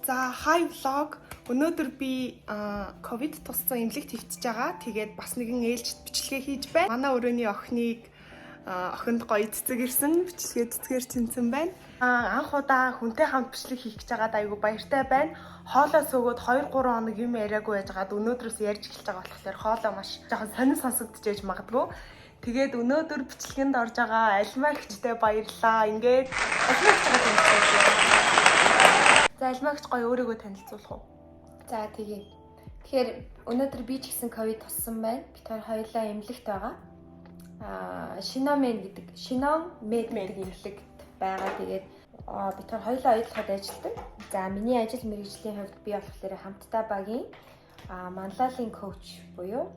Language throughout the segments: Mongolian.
За hi vlog. Өнөөдөр би ковид туссан эмнэлэгт хөвтөж байгаа. Тэгээд бас нэгэн ээлжид бичлэгээ хийж байна. Манай өрөөний охиныг охинд гоё цэцэг ирсэн. Бичлэгээ цэцгээр цэнсэн байна. Анх удаа хүнтэй хамт бичлэг хийх гэж байгаад айгу баяртай байна. Хоолоо sögөөд 2-3 хоног юм яриаггүй байжгаад өнөөдрөөс ярьж эхэлж байгаа болохоор хоолоо маш жоохон сонир сонсогдож магадгүй. Тэгээд өнөөдөр бичлэгэнд орж байгаа Альмагчтай баярлаа. Ингээд Альмагчтай танилцуулъя. За Альмагч гоё өөрийгөө танилцуулах уу? За тэгээ. Тэгэхээр өнөөдөр би ч гэсэн ковид туссан байна. Бид хоёулаа эмнэлэгт байгаа. Шиномед гэдэг эмнэлэгт байгаа. Тэгээд бид хоёулаа ойлгоход ажилладаг. За миний ажил мэргэжлийн хувьд би болохоор хамтдаа багийн манлайлалын коуч буюу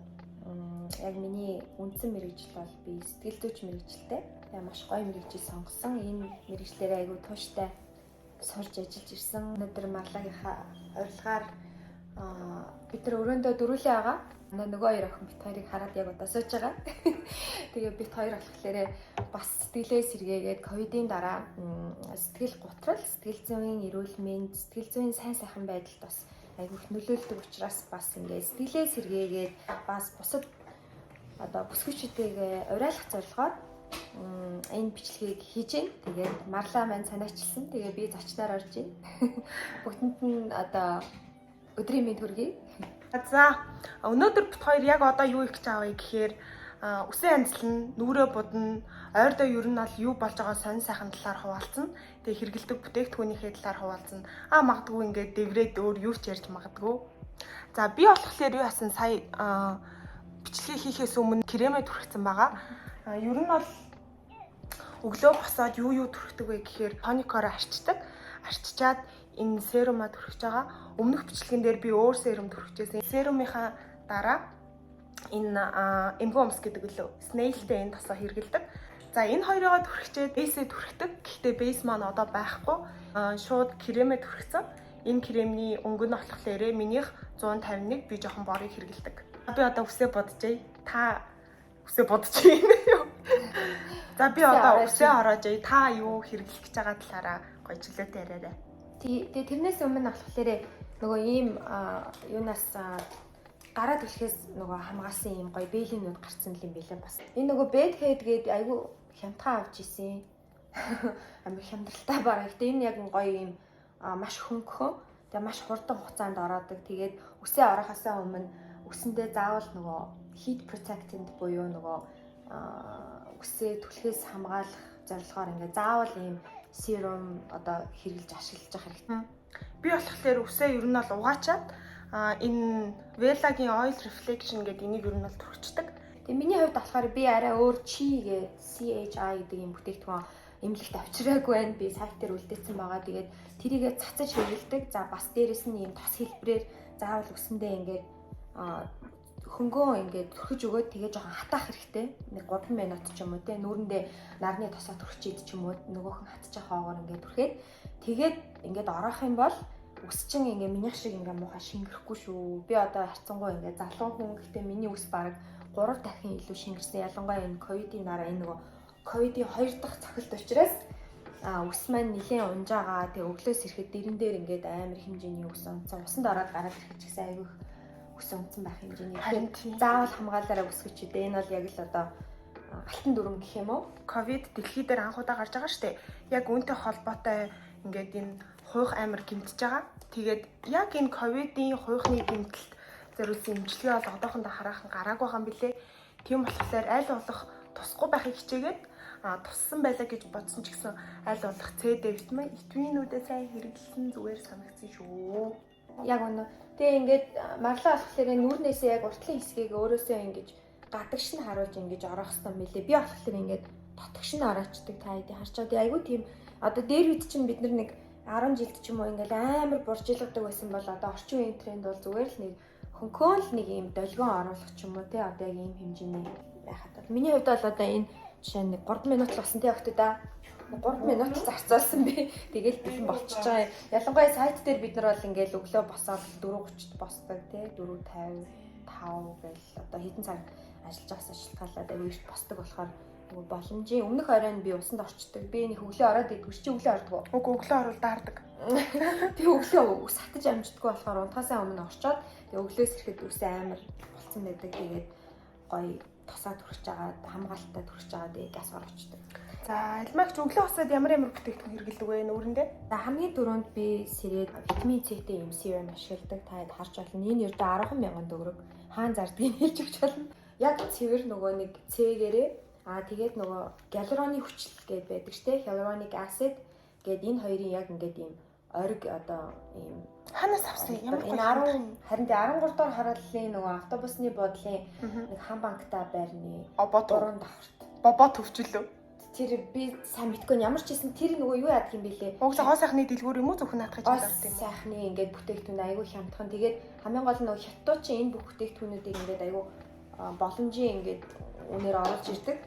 яг миний үндсэн мэргэжил бол би сэтгэл зүйч мэргэжилтэй. Тэгээ маш гоё мэргэжил сонгосон. Энэ мэргэжлээр айгүй тууштай сурж ажиллаж ирсэн. Өнөөдөр марлагийнхаа урилгаар бид нар өрөөндөө дөрүлээ байгаа. Нөгөө хоёр охин бид хоёрыг хараад яг одоо сууж байгаа. Тэгээ бид хоёр болохоор бас сэтгэлээ сэргээгээд ковидын дараа сэтгэл готрол, сэтгэл зүйн эрүүл мэнд, сэтгэл зүйн сайн сайхан байдалд бас айгүйх нөлөөлдөг учраас бас ингээд сэтгэлээ сэргээгээд бас бусад одоо бүсгүйчүүдийг уриалгах зорилгоор энэ бичлэгийг хийж гин. Тэгээд марлаа маань санаачилсан. Тэгээ би зочноор орж гин. Бүгдэнд нь одоо өдрийн мэнд хүргэе. За өнөөдөр бид хоёр яг одоо юу хийж байгаа вэ гэхээр үсэн амьсгал нь нүрээ будна, ойрдоо ер нь бол юу болж байгаа сонь сайхан талаар хуваалцсан. Тэгээ хэрэгэлдэг бүтээгдэхүүнийхээ талаар хуваалцсан. Магадгүй ингээд дэврээд өөр юу ч ярьж магадгүй. За би болохоор юу хасан сая бичлэг хийхээс өмнө кремээ түрхсэн байгаа. Ер нь бол өглөө босоод юу түрхдэг вэ гэхээр тоникоор арчдаг. Арчичаад энэ серумаа түрхэж байгаа. Өмнөх бичлэгэн дээр би өөр серум түрхжсэн. Серумынхаа дараа энэ эмбомс гэдэг үлээ снейлтэй энэ тосоо хэрэгэлдэг. За энэ хоёроо түрхчээд бейсээ түрхдэг. Гэхдээ бейс маань одоо байхгүй. Шууд кремээ түрхсэн. Энэ кремний өнгө нь болохоор минийх 151 би жоохон борыг хэрэгэлдэг. Би одоо үсээ бодчихъя. Та үсээ бодчих юм юу? За би одоо үсээ ороож та юу хэрэглэх гэж байгаа талаараа гоё чөлөөтэй яриарай. Тэгээ тэрнээс өмнө болохоор нөгөө ийм юунаас гараа түлхээс нөгөө хамгаалсан ийм гоё бэлинүүд гарцсан юм билээ бас. Энэ нөгөө bed head гээд айгүй хямдхан авч исэн. Амар хямдралтай бараа. Гэтэ энэ яг гоё ийм маш хөнгөн. Тэгээ маш хурдан хугацаанд ороодаг. Тэгээд үсээ орохосоо өмнө үсэндээ заавал нөгөө heat protectant буюу нөгөө үсээ түлхээс хамгаалах зорилгоор ингээд заавал ийм серум одоо хэрэглэж ашиглаж явах хэрэгтэй. Би болохоор үсээ ер нь бол угаачаад энэ Vellaгийн oil reflection гэдэг энийг ер нь бол түрхчихдэг. Тэгээ миний хувьд болохоор би арай өөр CHI гэдэг юм бүтээгдэхүүн эмнэлэгт авчираагүй байна. Би сайт дээр үлдээсэн байгаа. Тэгээд тэрийгээ цацаж хэрэглэдэг. За бас дээрэс нь ийм тос хэлбэрээр заавал үсэндээ ингээд хөнгөн ингээд түрхэж өгөөд тэгээ жоохон хатаах хэрэгтэй. Нэг 3 минут ч юм уу те нүүрэндээ нарны тосоо түрхчихэд ч юм уу нөгөөхөн хатчих хоогоор ингээд түрхээд тэгээд ингээд ороох юм бол үс чин ингээд минийх шиг ингээд муухай шингэрэхгүй шүү. Би одоо харцангуй ингээд залуу хүн гэхдээ миний үс бараг 3 дахин илүү шингэрсэн. Ялангуяа энэ ковидын дараа энэ нөгөө ковидын 2 дахь цохилт учраас үс маань нэлээд унж байгаа. Тэгээ өглөөс ирэхэд дэрэн дээр ингээд амар хэмжээний үс унцсан. Усанд ороод гараад ирэхэд ч гэсэн айгүй үс унцсан байх хэмжээний. Тэгэхээр заавал хамгаалаараа үсгэчүүдээ. Энэ бол яг л одоо алтан дүрм гэх юм уу? Ковид дэлхий дээр анх удаа гарч байгаа шүү дээ. Яг үүнтэй холбоотой ингээд энэ хуйх амар гэмтэж байгаа. Тэгээд яг энэ ковидын хуйхны гэмтэлд зориулсан эмчилгээ бол одоохондоо хараахан гараагүй байгаа юм билэ. Тийм болохоор аль болох тусахгүй байхыг хичээгээд туссан байлаа гэж бодсон ч гэсэн аль болох С витаминуудаа сайн хэрэглэсэн зүгээр санагдсан шүү. Яг үнэ. Тэгээ ингээд марлаа болохоор нүүрнээсээ яг уртлын хэсгийг өөрөөсөө ингэж гадагш нь харуулж ингэж орох хэрэгтэй юм билээ. Би болохоор ингээд дотогш нь ороочдөг та хэдий харчаад айгүй тийм одоо дээр үед чинь бид нэг 10 жилд ч юм уу ингээл амар буржилгадаг байсан бол одоо орчин үеийн тренд бол зүгээр л нэг хөнköön л нэг юм долгион оруулах ч юм уу те одоо яг ийм хэмжээний байхад бол миний хувьд бол одоо энэ жишээ нь 3 минут л болсон те охтоо 3 минут л зарцуулсан би. Тэгэл бэлэн болчихж байгаа. Ялангуяа сайт дээр бид нар бол ингээл өглөө босоод 4:30-д босдог тий 4:55 гэл одоо хэдэн цаг ажиллаж байгаас шалтгаалаад аюу их босдог болохоор нөгөө боломжийн өмнөх оройн би усанд орчдөг. Би нэг өглөө ороод идэх чи өглөө ордог. Үгүй өглөө орол даардаг. Тэгээ өглөө сатаж амждаггүй болохоор унтахаасаа өмнө орчоод тэгээ өглөөс ирэхэд үсээ амар болцсон байдаг. Тэгээд гоё тосоо түрхэж агаад хамгаалалтаа түрхэж агаад тэгээд газ орчдөг. За альмагч өглөө усаад ямар бүтээгдэхүүн хэрэглэдэг вэ нүүрэндээ? За хамгийн түрүүнд би сэрээд витамин С-тэй юм serum ашигладаг. Таад харж байна. Энэ ердөө 10,000 төгрөг. Хаан зардгийг хэлж өгч болно. Яг цэвэр нөгөө нэг С-гээрээ тэгээд нөгөө гиалуроны хүчил гэдээ байдаг штэ. Hyaluronic acid гээд энэ хоёрын яг ингээд ийм ориг одоо ийм ханаас авсан ямар энэ 10 харин 13 дахь харааллын нөгөө автобусны буудлын нэг хан банктай байрны бодурын давхарт бобо төвчлөө. Тэр би сайн мэдгүй ямар ч гэсэн тэр нөгөө юу яадаг юм бэлээ. Угсаа гоо сайхны дэлгүүр юм уу зөвхөн наадах гэж байна тийм. Сайхны ингээд бүтээгдэхүүн айгүй хямдхан. Тэгээд хамгийн гол нь нөгөө хятадчин энэ бүх бүтээгдэхүүнүүдийг ингээд айгүй боломжийн ингээд үнээр оруулж ирдэг.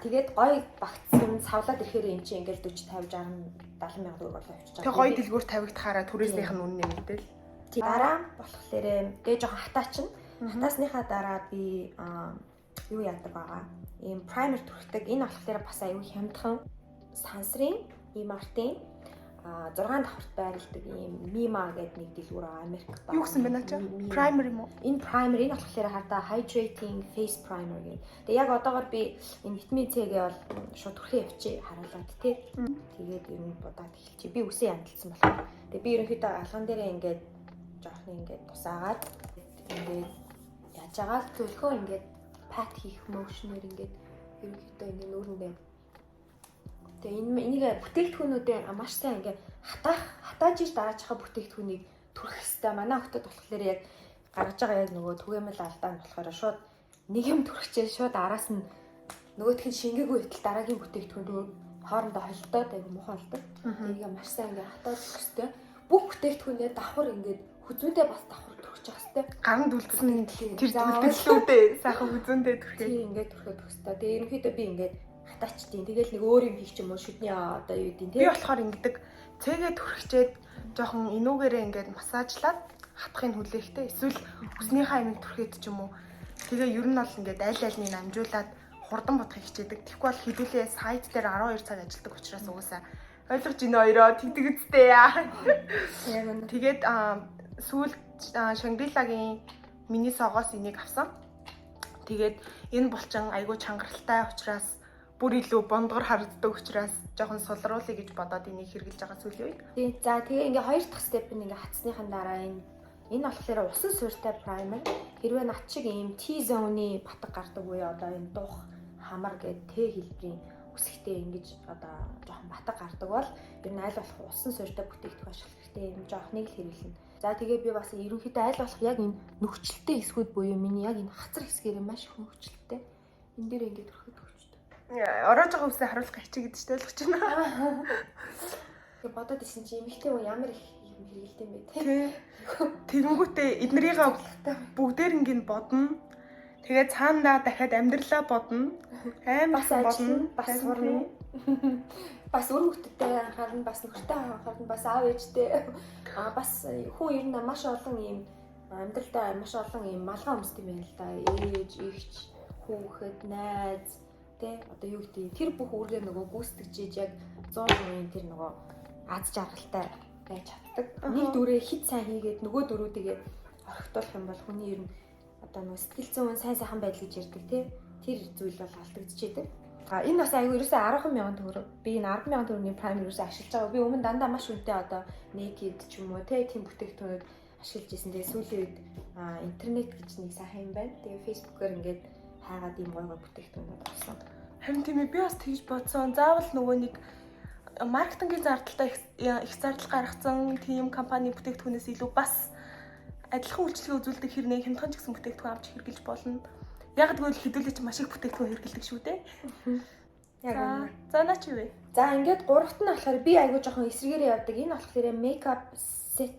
Тэгээд гоё багтсан савлаад ирэхээр эн чинь ингээд 40 50 60 70 мянга төгрөг болоо авчиж байгаа. Тэгээ гоё дэлгүүр тавигдахаараа түрээснийх нь үнэ нэмэгдээл. Тэг дараа болохоор тэгээ жоохон хатаачин. Хатаасныхаа дараа би юу яадаг байгаа. Ийм primer түрхдэг. Энэ болохоор бас аюу хямдхан сансрын ийм артын 6 давхарт байрладаг ийм Mima гэдэг нэг дэлгүүр байгаа Америк байгаа. Юу гэсэн бэ наа чи? Primer юм уу? Энэ primer энэ болохоор хардаа hydrating face primer гэдэг. Тэгээ яг одоогоор би энэ витамин C-гээ бол шууд түрхээ явчих харуулад тий. Тэгээд ер нь будаад эхэлчих. Би үсээ янталсан болохоор. Тэгээ би ерөнхийдөө алган дээрээ ингээд жоохны ингээд тусаагаад ингээд яаж байгаа л төлхөө ингээд pat хийх motion-ээр ингээд ерөнхийдөө ингээд нүүрэндээ. Тэгээ энийг бүтээгдэхүүнүүдээ маш сайн ингээд хатааж иж дараачихаа бүтээгдэхүүнийг түрхэх хэвээр манай хотод болохоор яг гаргаж байгаа яг нөгөө түгээмэл алдаа нь болохоор шууд нэг юм түрхчихээ шууд араас нь нөгөөх нь шингээгүй байтал дараагийн бүтээгдэхүүн хоорондоо холдоод айгу муухай болдог. Тэрийг маш сайн ингээд хатааж өгөх хэвээр бүх бүтээгдэхүүнээ давхар ингээд хүзүүндээ бас давхар түрхэж явах хэвээр. Гарын дүлцсэн тэр дүлцэлүүдээ сайхан хүзүүндээ түрхээ. Тийм ингээд түрхээд өгөх хэвээр. Тэгээ ерөнхийдөө би ингээд хатаачдیں۔ Тэгэл нэг өөр юм хийх юм уу шүдний одоо юу гэдэг тийм. Би болохоор ингэдэг цэгээ түрхчээд жоохон инүүгээрээ ингээд массажлаад хатахыг хүлээхтэй. Эсвэл өснийхээ амиг түрхээд ч юм уу. Тэгээ ер нь бол ингээд аль альныг намжуулаад хурдан бодохыг хичээдэг. Тэгэхгүй бол хэдүүлээ сайт дээр 12 цаг ажилладаг учраас угаасаа ойлгож ийн хоёроо тэгдэг үстэй яа. Тэгээд сүүл Шангрилагийн миний согоос энийг авсан. Тэгээд энэ булчин айгүй чангаралтай учраас бүр илүү бондгор харагддаг учраас жоохон сулруулъя гэж бодоод энийг хэрэглэж байгаа сүүлийн үед. Тийм. За тэгээ ингээ хоёр дахь степ нь ингээ хатсныхан дараа энэ болохоор усан суурьтай primer. Хэрвээ над шиг ийм T-zone-ы батг гардаг буюу одоо энэ дух хамар гэдэг Т хэлбэрийн үсгтэй ингэж одоо жоохон батг гардаг бол ер нь аль болох усан суурьтай бүтээгдэхүүн ашиглах хэрэгтэй юм жоохныг л хэрэглэнэ. За тэгээ би бас ерөнхийдөө аль болох яг энэ нөхцөлтэй хэсгүүд буюу миний яг энэ хацар хэсгээрээ маш их нөхцөлтэй. Энэ дээр ингээ төрөхөд ороож байгаа үсээ харуулах хичээгээд ч ойлгож байна. Тэгээ бодоод исэн чи эмэгтэй хүн ямар их юм хэрэгэлдэм бэ те. Тэгэнгүүтээ эднэрийгээ бүгдээр ингэ бодно. Тэгээ цаандаа дахиад амьдралаа бодно. Амар бас бодно, бас сурна. Бас өөр хүмүүсттэй анхаарна, бас нөхөртэй анхаарна, бас аав ээжтэй. Бас хүн ер нь маш олон юм амьдралдаа маш олон юм малгай хүмүүстэй байна л да. Ээж, эгч, хүүхэд, найз тэ одоо юу гэдэг тэр бүх үүргээ нөгөө гүйцэтгэж яг 100% тэр нөгөө аз жаргалтай байж чаддаг. Нэг дүрээ хит сайн хийгээд нөгөө дөрүүдийгээ орхитуулах юм бол хүний ер нь одоо нөгөө сэтгэл зүйн сайн сайхан байдал гэж ярьдаг тий. Тэр зүйл бол алдагдчихэдэг. Энэ бас аюу ерөөсөө 10,000 төгрөг. Би энэ 10,000 төгрөгийн primer ерөөсөө ашиглаж байгаа. Би өмнө дандаа маш үнэтэй одоо naked ч юм уу тий тийм бүтээгдэхүүнүүд ашиглаж ирсэн. Тэгээ сүүлийн үед интернет гэж нэг сайхан юм байна. Тэгээ фэйсбүүкээр ингээд хайгаад ийм гоё бүтээгдэхүүнүүд авсан. Харин тийм ээ би бас тэгж бодсон. Заавал нөгөө нэг маркетингийн зардалтай их зардал гаргацсан тийм компани бүтээгдэхүүнээс илүү бас адилхан үйлчлэгээ үзүүлдэг хэрнээ хямдхан ч гэсэн бүтээгдэхүүн авч хэрэглэж болно. Яг тэгвэл хэдүүлээ чи маш их бүтээгдэхүүн хэрэглэдэг шүү дээ. Яг үнэ. За наа чи вэ? За ингээд гуравт нь болохоор би айгүй жоохон эсрэгээрээ явдаг. Энэ болохоор makeup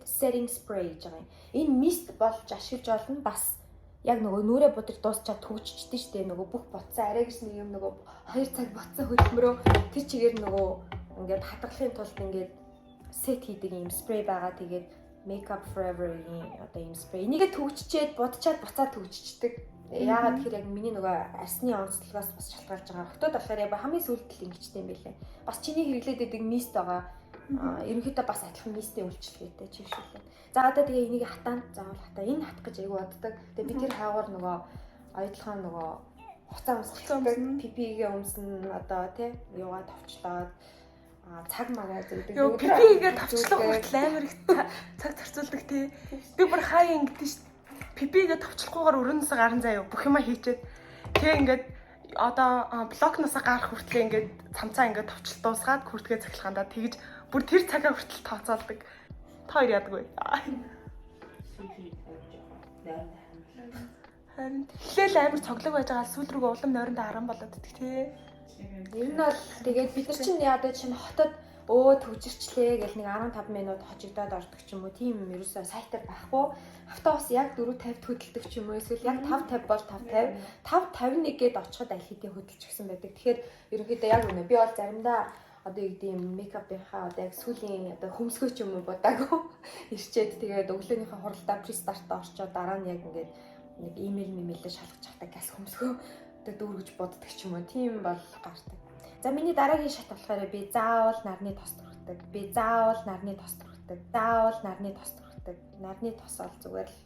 setting spray гэж байгаа юм. Энэ mist болж ашиглаж болно. Бас яг нөгөө нүрэ бодог дуусчаад төгжчихдээ штэ нөгөө бүх ботсон арай гэж нэг юм нөгөө 2 цаг ботсон хөдөлмөрөө тэр чигээр нөгөө ингээд хадгалахын тулд ингээд сет хийдэг юм спрей байгаа. Тэгээд makeup forever-ийн одоо юм спрей. Энийгээ төгжчээд бодчаад буцаад төгжчихдээ. Яагаад тэгэхээр яг миний нөгөө арсны онцлогоос бас шалтгаалж байгаа. Охтууд болохоор яг хамгийн сүүлдэл ингэжтэй юм байлээ. Бас чиний хэрэглээд байдаг мист байгаа. Ерөнхийдөө бас адилхан мистийн үйлчлэгээтэй чигшүүлээ. За одоо тэгээ энийг хатаана. Заавал хатаа. Энэ хатах гэж айгүй боддог. Тэгээ би тэр хаагуур нөгөө оюутлахаа нөгөө хуцаа өмсөлтөд пипигээ өмснө одоо тий юугаа товчлоод цаг магаа зүйдэг. Йоо пипигээ товчлох хүртэл амар их цаг зарцуулдаг тий. Би бүр хаяа ингэдэж ш. Пипигээ товчлохгүйгээр өрөөнөөсөө гарan заяа бүх юма хийчихэд тэгээ ингээд одоо блокноосоо гарах хүртэл ингээд цамцаа ингээд товчлол дуусгаад хүртгээ цахилгаандаа тэгж бүр тэр цагаа хүртэл тооцоолдог. Та хоёр яадаг вэ? Харин эхлээл амар цоглог байж байгаа сүүл рүү улам нойрондоо аран болоод идэх тий. Ер нь бол тэгээд бид нар чинь яадаг чинь хотод төвжирчлээ гэл нэг 15 минут хожигдоод ордог ч юм уу тийм юм ерөөсөө сайтар байхгүй. Автобус яг 4:50 хөдөлдөг ч юм уу эсвэл яг 5:50 бол 5:50 5:51-гээд очиход аль хэдийн хөдөлж гисэн байдаг. Тэгэхээр ерөнхийдөө яг үнэ би бол заримдаа одоо яг тийм мейкапынхаа одоо яг сүүлийн одоо хөмсгөө ч юм уу бодаагүй ирчээд тэгээд өглөөнийхөө хуралдаа престартаа орчоод дараа нь яг ингээд нэг имэйлээ шалгаж чахтаа газ хөмсгөө одоо дүүргэж боддог ч юм уу тийм бол гардаг. За миний дараагийн шат болохоор би заавал нарны тос түрхдэг. Би заавал нарны тос түрхдэг. Заавал нарны тос түрхдэг. Нарны тос бол зүгээр л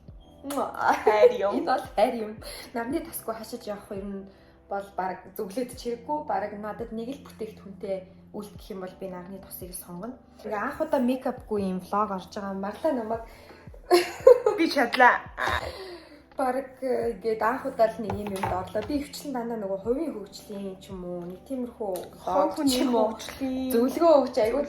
хайр юм. Энэ бол хайр юм. Нарны тосгүй хашиж явах юм бол баг зөвлөд чирэггүй баг надад нэг л бүтээгдэхүүнтэй үлдэх юм бол би нарны тосыг сонгоно. Тэгээ анх удаа мейкапгүй юм влог орж байгаа юм баглаа намайг Би чадлаа. Бараг ингээд анх удаа л нэг юм орлоо. Би хвчлэн дандаа нөгөө хувийн хөгжлийн ч юм уу нэг тиймэрхүү хүн хөгжлийн зөвлөгөө өгч айгүй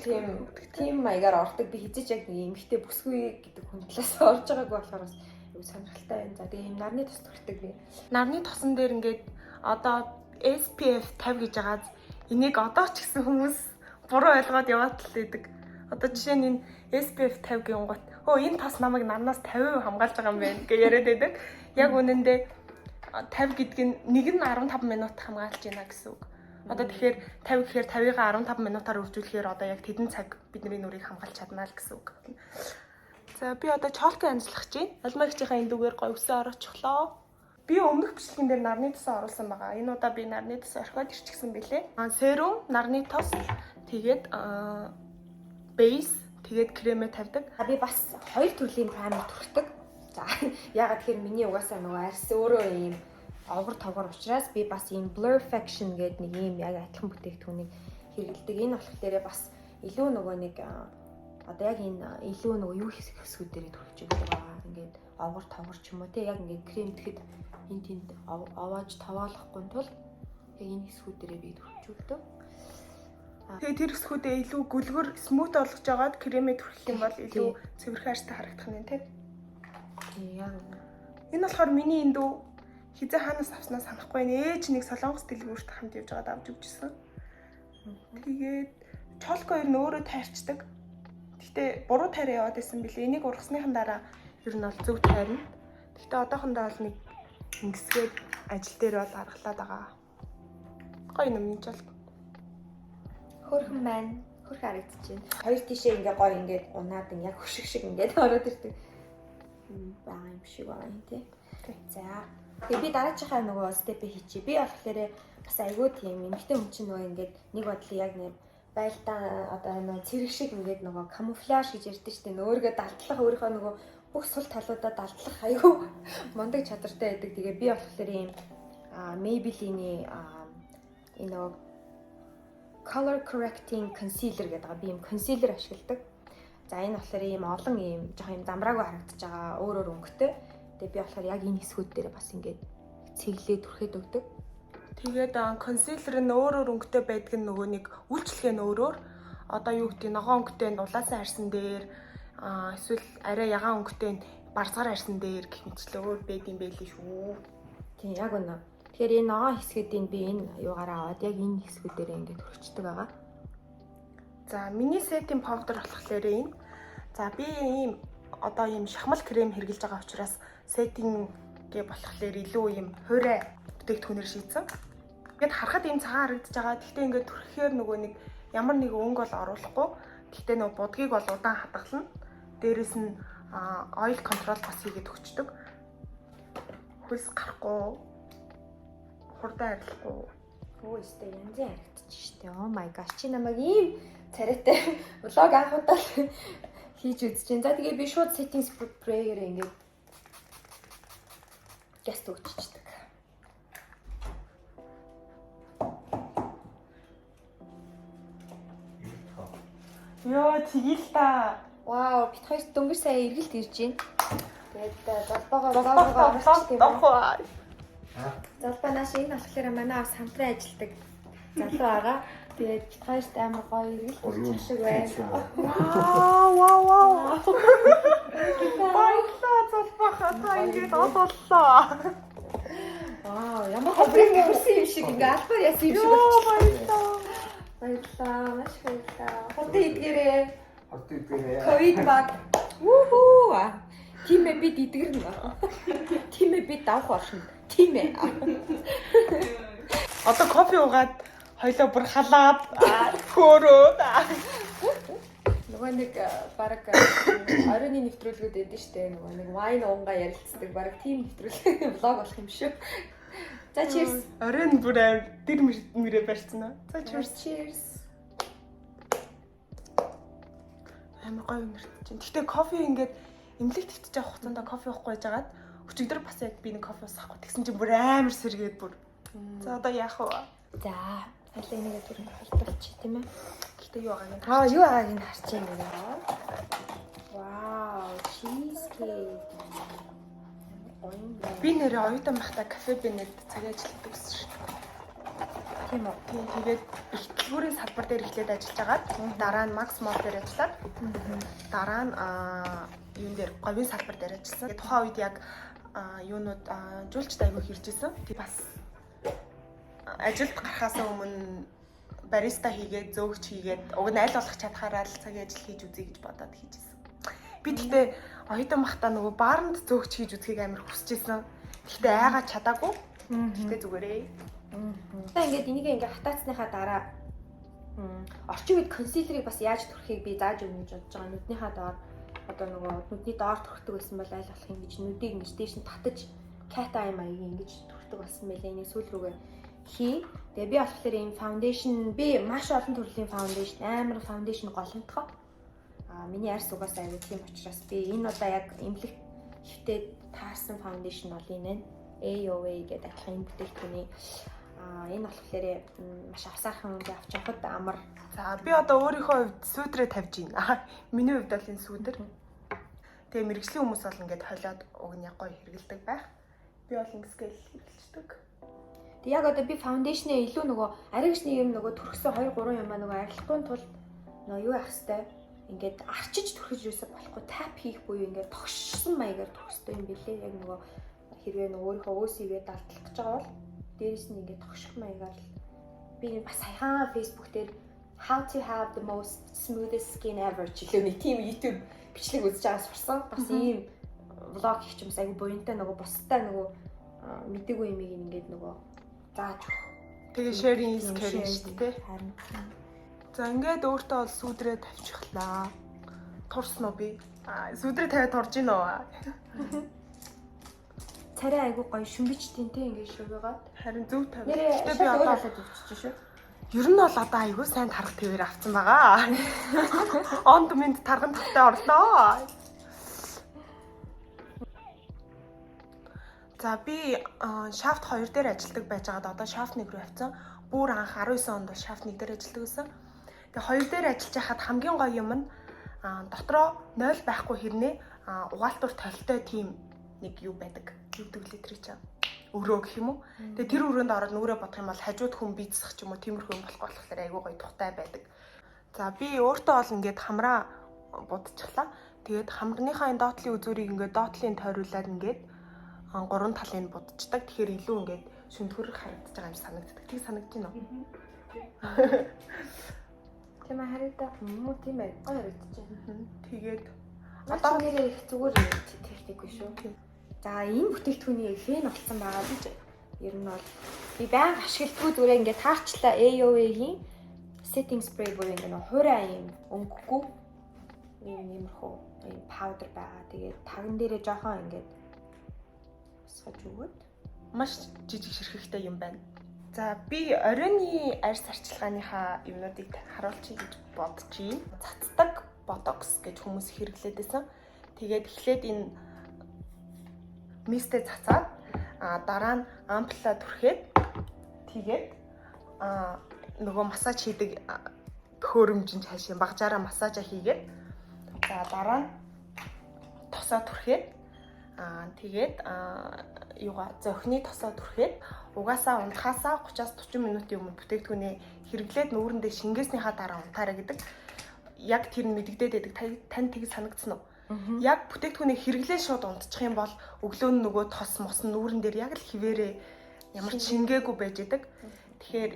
тийм маягаар ордог. Би хизэж яг нэг эмхтэй бүсгүй гэдэг хүн талаас орж байгааг болохоор бас айгүй сонирхолтой байна. За тэгээ юм нарны тос төртөг би. Нарны тосон дээр ингээд одоо SPF 50 гэж байгааз энийг одоо ч гэсэн хүмүүс буруу ойлгоод яваад л байдаг. Одоо жишээ нь энэ SPF 50 гин гот энэ тос намайг нарнаас 50% хамгаалж байгаа юм байна гэж яриад байдаг. Яг үнэндээ 50 гэдэг нь нэг нь 15 минут хамгаалж байна гэсэн үг. Одоо тэгэхээр 50 гэхээр 50-ыг 15 минутаар үржүүлэхээр одоо яг тэдэн цаг бидний нүрийг хамгаалж чадна л гэсэн үг. За би одоо чолкын анзлах чинь альмагчийнхаа энэ дүүгээр гоё өсөө ороочлоо. Би өмнөх бичлэгэн дээр нарны тосоо оруулсан байгаа. Энэ удаа би нарны тосоо орхиод ирчихсэн бэлээ. Серум, нарны тос, тэгээд бейс, тэгээд кремээ тавьдаг. Би бас хоёр төрлийн праймер түрхдэг. За ягаад тэгэхээр миний угаасаа нөгөө арьс өөрөө ийм овгор тогор учраас би бас ийм Blurfaction гэдэг нэг ийм яг адилхан бүтээгдэхүүнийг хэрэглэдэг. Энэ болохоор бас илүү нөгөө нэг одоо яг энэ илүү нөгөө юу хэсгүүдээр төрүүлж байгаа. Ингээд овгор тогор ч юм уу те яг ингээд крем тэгэхэд энэ тэнд овоож таваалахгүй тул яг энэ хэсгүүдээр би төрүүлж өгдөг. Тэгээ тэр хэсгүүдээ илүү гүлгөр смут болгож жагаад кремээ түрхэх юм бол илүү цэвэрхээрстэй харагдах нь тийм. Яг энэ болохоор миний энэ дүү хизээ хаанаас авснаа санахгүй нэ. Ээж нэг солонгос дэлгүүрт хамт явж байгаад авч өгчсэн. Тэгээд чолко ер нь өөрөө тайрчдаг. Гэхдээ буруу тайраа яваад байсан билээ. Энийг ургасныхан дараа ер нь бол зөв тайрна. Гэхдээ одоохондоо бол нэг ингэсгээд ажил дээр бол аргалаад байгаа. Гоё юм энэ чолко. Хөрхөн байна. Хөрх харагдчихэв. Хоёр тишээ ингээ гоё ингээд унаад яг хөшиг шиг ингээд ороод ирдэг. Баа юм шиг байна тий. За. Тэгээ би дараачихаа нөгөө степээ хийчихье. Би болохоор бас айгүй тийм эмхтэй хүн чинь нөгөө ингээд нэг бодлоо яг нэг байлдаа одоо нөгөө цэрэг шиг ингээд нөгөө камуфляж гэж ярьдэн штэ. Өөрийгөө далдлах өөрийнхөө нөгөө бүх сул талуудаа далдлах айгүй мундаг чадвартай байдаг. Тэгээ би болохоор ийм Maybelline энэ нөгөө color correcting concealer гэдэг байгаа. Би ийм concealer ашигладаг. За энэ болохоор ийм олон ийм жоох ийм замраагүй харагдаж байгаа өөрөөр өнгөтэй. Тэгээ би болохоор яг энэ хэсгүүд дээр бас ингээд цэглээ түрхэд өгдөг. Тэгээд консилер нь өөрөөр өнгөтэй байдаг нь нөгөө нэг үйлчлэгээ нь өөрөөр одоо юу гэдэг ногоон өнгөтэй нь улаасан арьсан дээр эсвэл арай ягаан өнгөтэй нь барцгаар арьсан дээр гэх мэтчлээ өөр байд юм байли шүү. Тийм яг үнэ. Тэгэхээр энэ ногоон хэсгүүдийн би энэ юугаараа аваад яг энэ хэсгүүдээр ингээд хөрчдөг байгаа. За миний сетийн powder болохоор энэ. За би ийм одоо ийм шахмал крем хэрглэж байгаа учраас сетинг гэ болохоор илүү ийм хуурай бүтээгдэхүүнээр шийдсэн. Ингээд харахад ийм цагаан харагдаж байгаа. Гэхдээ ингээд түрхэхээр нөгөө нэг ямар нэг өнгө бол оруулахгүй. Гэхдээ нөгөө будгийг бол удаан хадгална. Дээрээс нь oil control бас хийгээд өгчдөг. Хөлс гарахгүй хурдан арилахгүй. Өө өстэй янзын харагдчих штеп. Oh my gosh. Чи намайг ийм царайтай влог анхудаа хийж үзчихин. За тэгээ би шууд settings spray-ээр ингээд гяст өгччихдэг. Йоо, тгийл та. Вау, бит хоёр дөнгөж сая эргэлт ирж байна. Тэгээд залбаагаа орчих тийм үү? Залбаа нааш энэ болохоор манай авс хамтран ажилладаг залуу байгаа. Тэгээд бит хоёрт амар гоё эргэлт шиг байна. Вау. Баярлалаа залбаахаа та ингэж ололлоо. Вау, ямар хобрик хөрсөн юм шиг ингээ албаар яасан юм шиг болчихсон. Баярлалаа, маш баярлалаа. Хурдан идгээрээ. Ковид баг. Вуху. Тимээ бид идгэрнэ. Тимээ бид давх болно. Тимээ. Одоо кофе уугаад хоёлоо бүр халаад хөөрөөд. Нөгөө нэг баг оройны нэвтрүүлгүүд өгдөн штэ. Нөгөө нэг вайн уунгаа ярилцдаг баг тийм нэвтрүүлэг влог болох юм шүү. За cheers. Оройн бүр дэр мөрөө барьсан аа. За cheers. Амар гоё нэрт чинь. Гэтэ кофе ингээд эмнэлэг твтэж авах хугацаанд кофе уухгүй байжгаад өчигдөр бас яг би нэг кофе уусахгүй. Тэгсэн чинь бүр амар сэргээд бүр. За одоо яах вэ? За аль энийг түрүү халтуулчих тийм ээ. Гэтэ юу байгааг нь. Юу байгааг нь харж байна. Вау, cheesecake. Би нэрээ оюутан байхдаа кафе бинэд цагийн ажилладаг гэсэн шүү дээ. Тийм үү. Тэгээд ихтлгүүрийн салбар дээр эхлээд ажиллаж агаад дараа нь Max Mall дээр ажиллаад дараа нь юун дээр говийн салбар дээр ажилласан. Тухайн үед яг юунууд жуулчд аягүй хэрж исэн. Тэг бас ажилд гарахаас өмнө бариста хийгээд зөөгч хийгээд уг нь аль болох чадхаараа л цагийн ажил хийж үзье гэж бодоод хийжсэн. Би тэгтээ оюутан байхдаа нөгөө баарнд зөөгч хийж үзхийг амар хүсэжсэн. Тэгтээ айгаа чадаагүй. Тэгтээ зүгээрээ. Та ингээд энийг ингээ хатаацсныхаа дараа орчин үед консилерыг бас яаж түрхийг би зааж өгнө гэж бодож байгаа. Нүднийхаа доор одоо нөгөө нүдний доор түрхдэг байсан бол аль болох ингэж нүдийг ингэж дээш нь татаж cat eye маягийн ингэж түрхдэг болсон байлаа. Энийг сүүл рүүгээ хий. Тэгээ би болохоор ийм foundation би маш олон төрлийн foundation амар foundation голомтгоо. Миний арьс угаасаа аягүй тийм учраас би энэ удаа яг эмнэлэг хөвтөд таарсан foundation бол энэ AOA гэдэг адилхан бүтээгдэхүүний энэ болохоор маш авсаархан ингээ авч явахад амар. За би одоо өөрийнхөө хувьд сүүдрээ тавьж байна. Миний хувьд бол энэ сүүдэр. Тэгээ мэрэгжлийн хүмүүс бол ингээд хойлоод уг нь гоё хэрэгэлдэг байх. Би бол ингэсгээл хэрэгэлцдэг. Тэг яг одоо би foundation-ээ илүү нөгөө аригчны юм нөгөө түрхсэн 2 3 юм аа нөгөө арилахгүй тул нөгөө юу яах хэвээр ингээд арчиж түрхэж юусаа болохгүй тап хийх буюу ингээд тогшсон маягаар түрхстэй юм билээ. Яг нөгөө хэрвээ нөгөө өөрийнхөө өөсийгээ далдлах гэж байгаа бол дээрэс нь ингээд тогших маягаар л би бас саяхан Facebook дээр how to have the most smoothest skin ever гэлээ нэг тийм YouTube бичлэг үзэж байгаас сурсан. Бас ийм влог хийх юмс айгу буянтай нөгөө бусдаа нөгөө мэдээгүй юмыг ингээд нөгөө зааж өгөх. Тэгээ sharing is caring шүү дээ. Харин. За ингээд өөртөө бол сүүдрээ тавьчихлаа. Турсан уу би? Сүүдрээ тавиад турж гин үү? Царай айгу гоё шүмбичтэй те ингээд шүгэгээд. Харин зөв тавь. Гэтэ би одоо өгчих шүү. Ер нь бол одоо айгүй сайн тарах твээр авсан байгаа. Онд минь тарган тавтай орлоо. За би Shaft 2 дээр ажилладаг байжгаад одоо Shaft 1 рүү авсан. Бүр анх 19 онд бол Shaft 1 дээр ажилладаг байсан. Тэгээ 2 дээр ажиллаж байхад хамгийн гоё юм нь дотроо 0 байхгүй хэрнээ угаалтур толтой тийм нэг юу байдаг. Юу гэвэл тэр чинь өрөө гэх юм уу. Тэгээ тэр өрөөнд ороод нүрээ бодох юм бол хажууд хүн бийцсах ч юм уу тиймэрхүү юм болох болохоор айгүй гоё тухтай байдаг. За би өөртөө бол ингээд хамраа будчихлаа. Тэгээд хамрныхаа энэ доотлын үзүүрийг ингээд доотлын тойруулаад ингээд 3 талыг будчихдаг. Тэгэхээр илүү ингээд шүнтгэр харагдаж байгаа юм санагддаг. Тийг санагдаж байна уу? Тийм харагдаа. Муу тийм ээ. Гоё харагдаж байна. Тэгээд одоо нэрээ их зүгээр техникгүй шүү. За энэ бүтээгдэхүүний фэн болсон байгаа гэж ер нь бол би байнга ашигладгүй зүгээр ингээд таарчлаа AOA-гийн setting spray бүр ингээд хуурай юм өнгөгүй иймэрхүү powder байгаа. Тэгээд таган дээрээ жоохон ингээд босгож өгөөд маш жижиг ширхэгтэй юм байна. За би оройны арьс арчилгааныхаа юмнуудыг харуулчих гэж бодож байна. Цацдаг ботокс гэж хүмүүс хэрэглээд байсан. Тэгээд эхлээд энэ мистэ цацаад дараа нь ампула түрхээд тэгээд нөгөө массаж хийдэг хөөрөмжин цаашаа багжаараа массажа хийгээд за дараа нь тосоо түрхээд тэгээд зохины тосоо түрхээд угаасаа унтахаасаа 30-40 минутын өмнө бүтээгдэхүүнээ хэрэглээд нүүрэндээ шингээснийхаа дараа унтаарай гэдэг. Яг тэр нь мэдэгдээд байдаг. Тань тийг санагдсан уу? Яг бүтээгдэхүүнийг хэрэглээ шууд унтчих юм бол өглөө нь нөгөө тос мос нүүрэн дээр яг л хിവэрээ ямар ч шингээгүй байж идэг. Тэгэхээр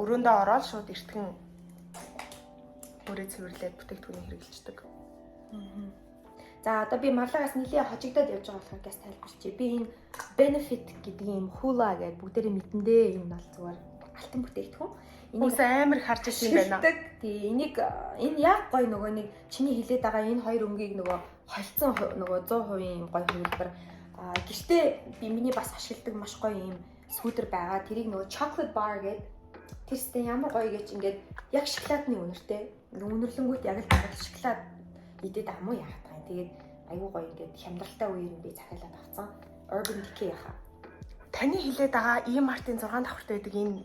өрөөндөө ороод шууд эртгэн өрөө цэвэрлээд бүтээгдэхүүнийг хэрэглэждэг. За одоо би марлагаас нэлийн хожигдоод явж байгаа болохоор газ тайлбарчи. Би энэ benefit гэдэг юм Hula гэдэг бүгдээрээ мэдэндээ юм бол зүгээр алтан бүтээгдэхүүн. Энийг амар харж ирсэн юм байна. Тий, энэ яг гой нөгөө нэг чиний хэлээд байгаа энэ хоёр өнгийг нөгөө холцсон нөгөө 100% гой хувилбар. Гэхдээ би миний бас ашигладаг маш гоё юм сүүдэр байгаа. Тэрийг нөгөө chocolate bar гэдэг тэрстэй ямар гоё гэж ингээд яг шоколадны үнэртэй. Үнэрлэнгүүт яг л шоколад идээд амуу яах вэ? Тэгээд айгүй гоё ингээд хямдралтай үеэр би захиалаад авсан. Urban Decay хаа. Таны хэлээд байгаа E-Mart-ын 6 давхартай байдаг энэ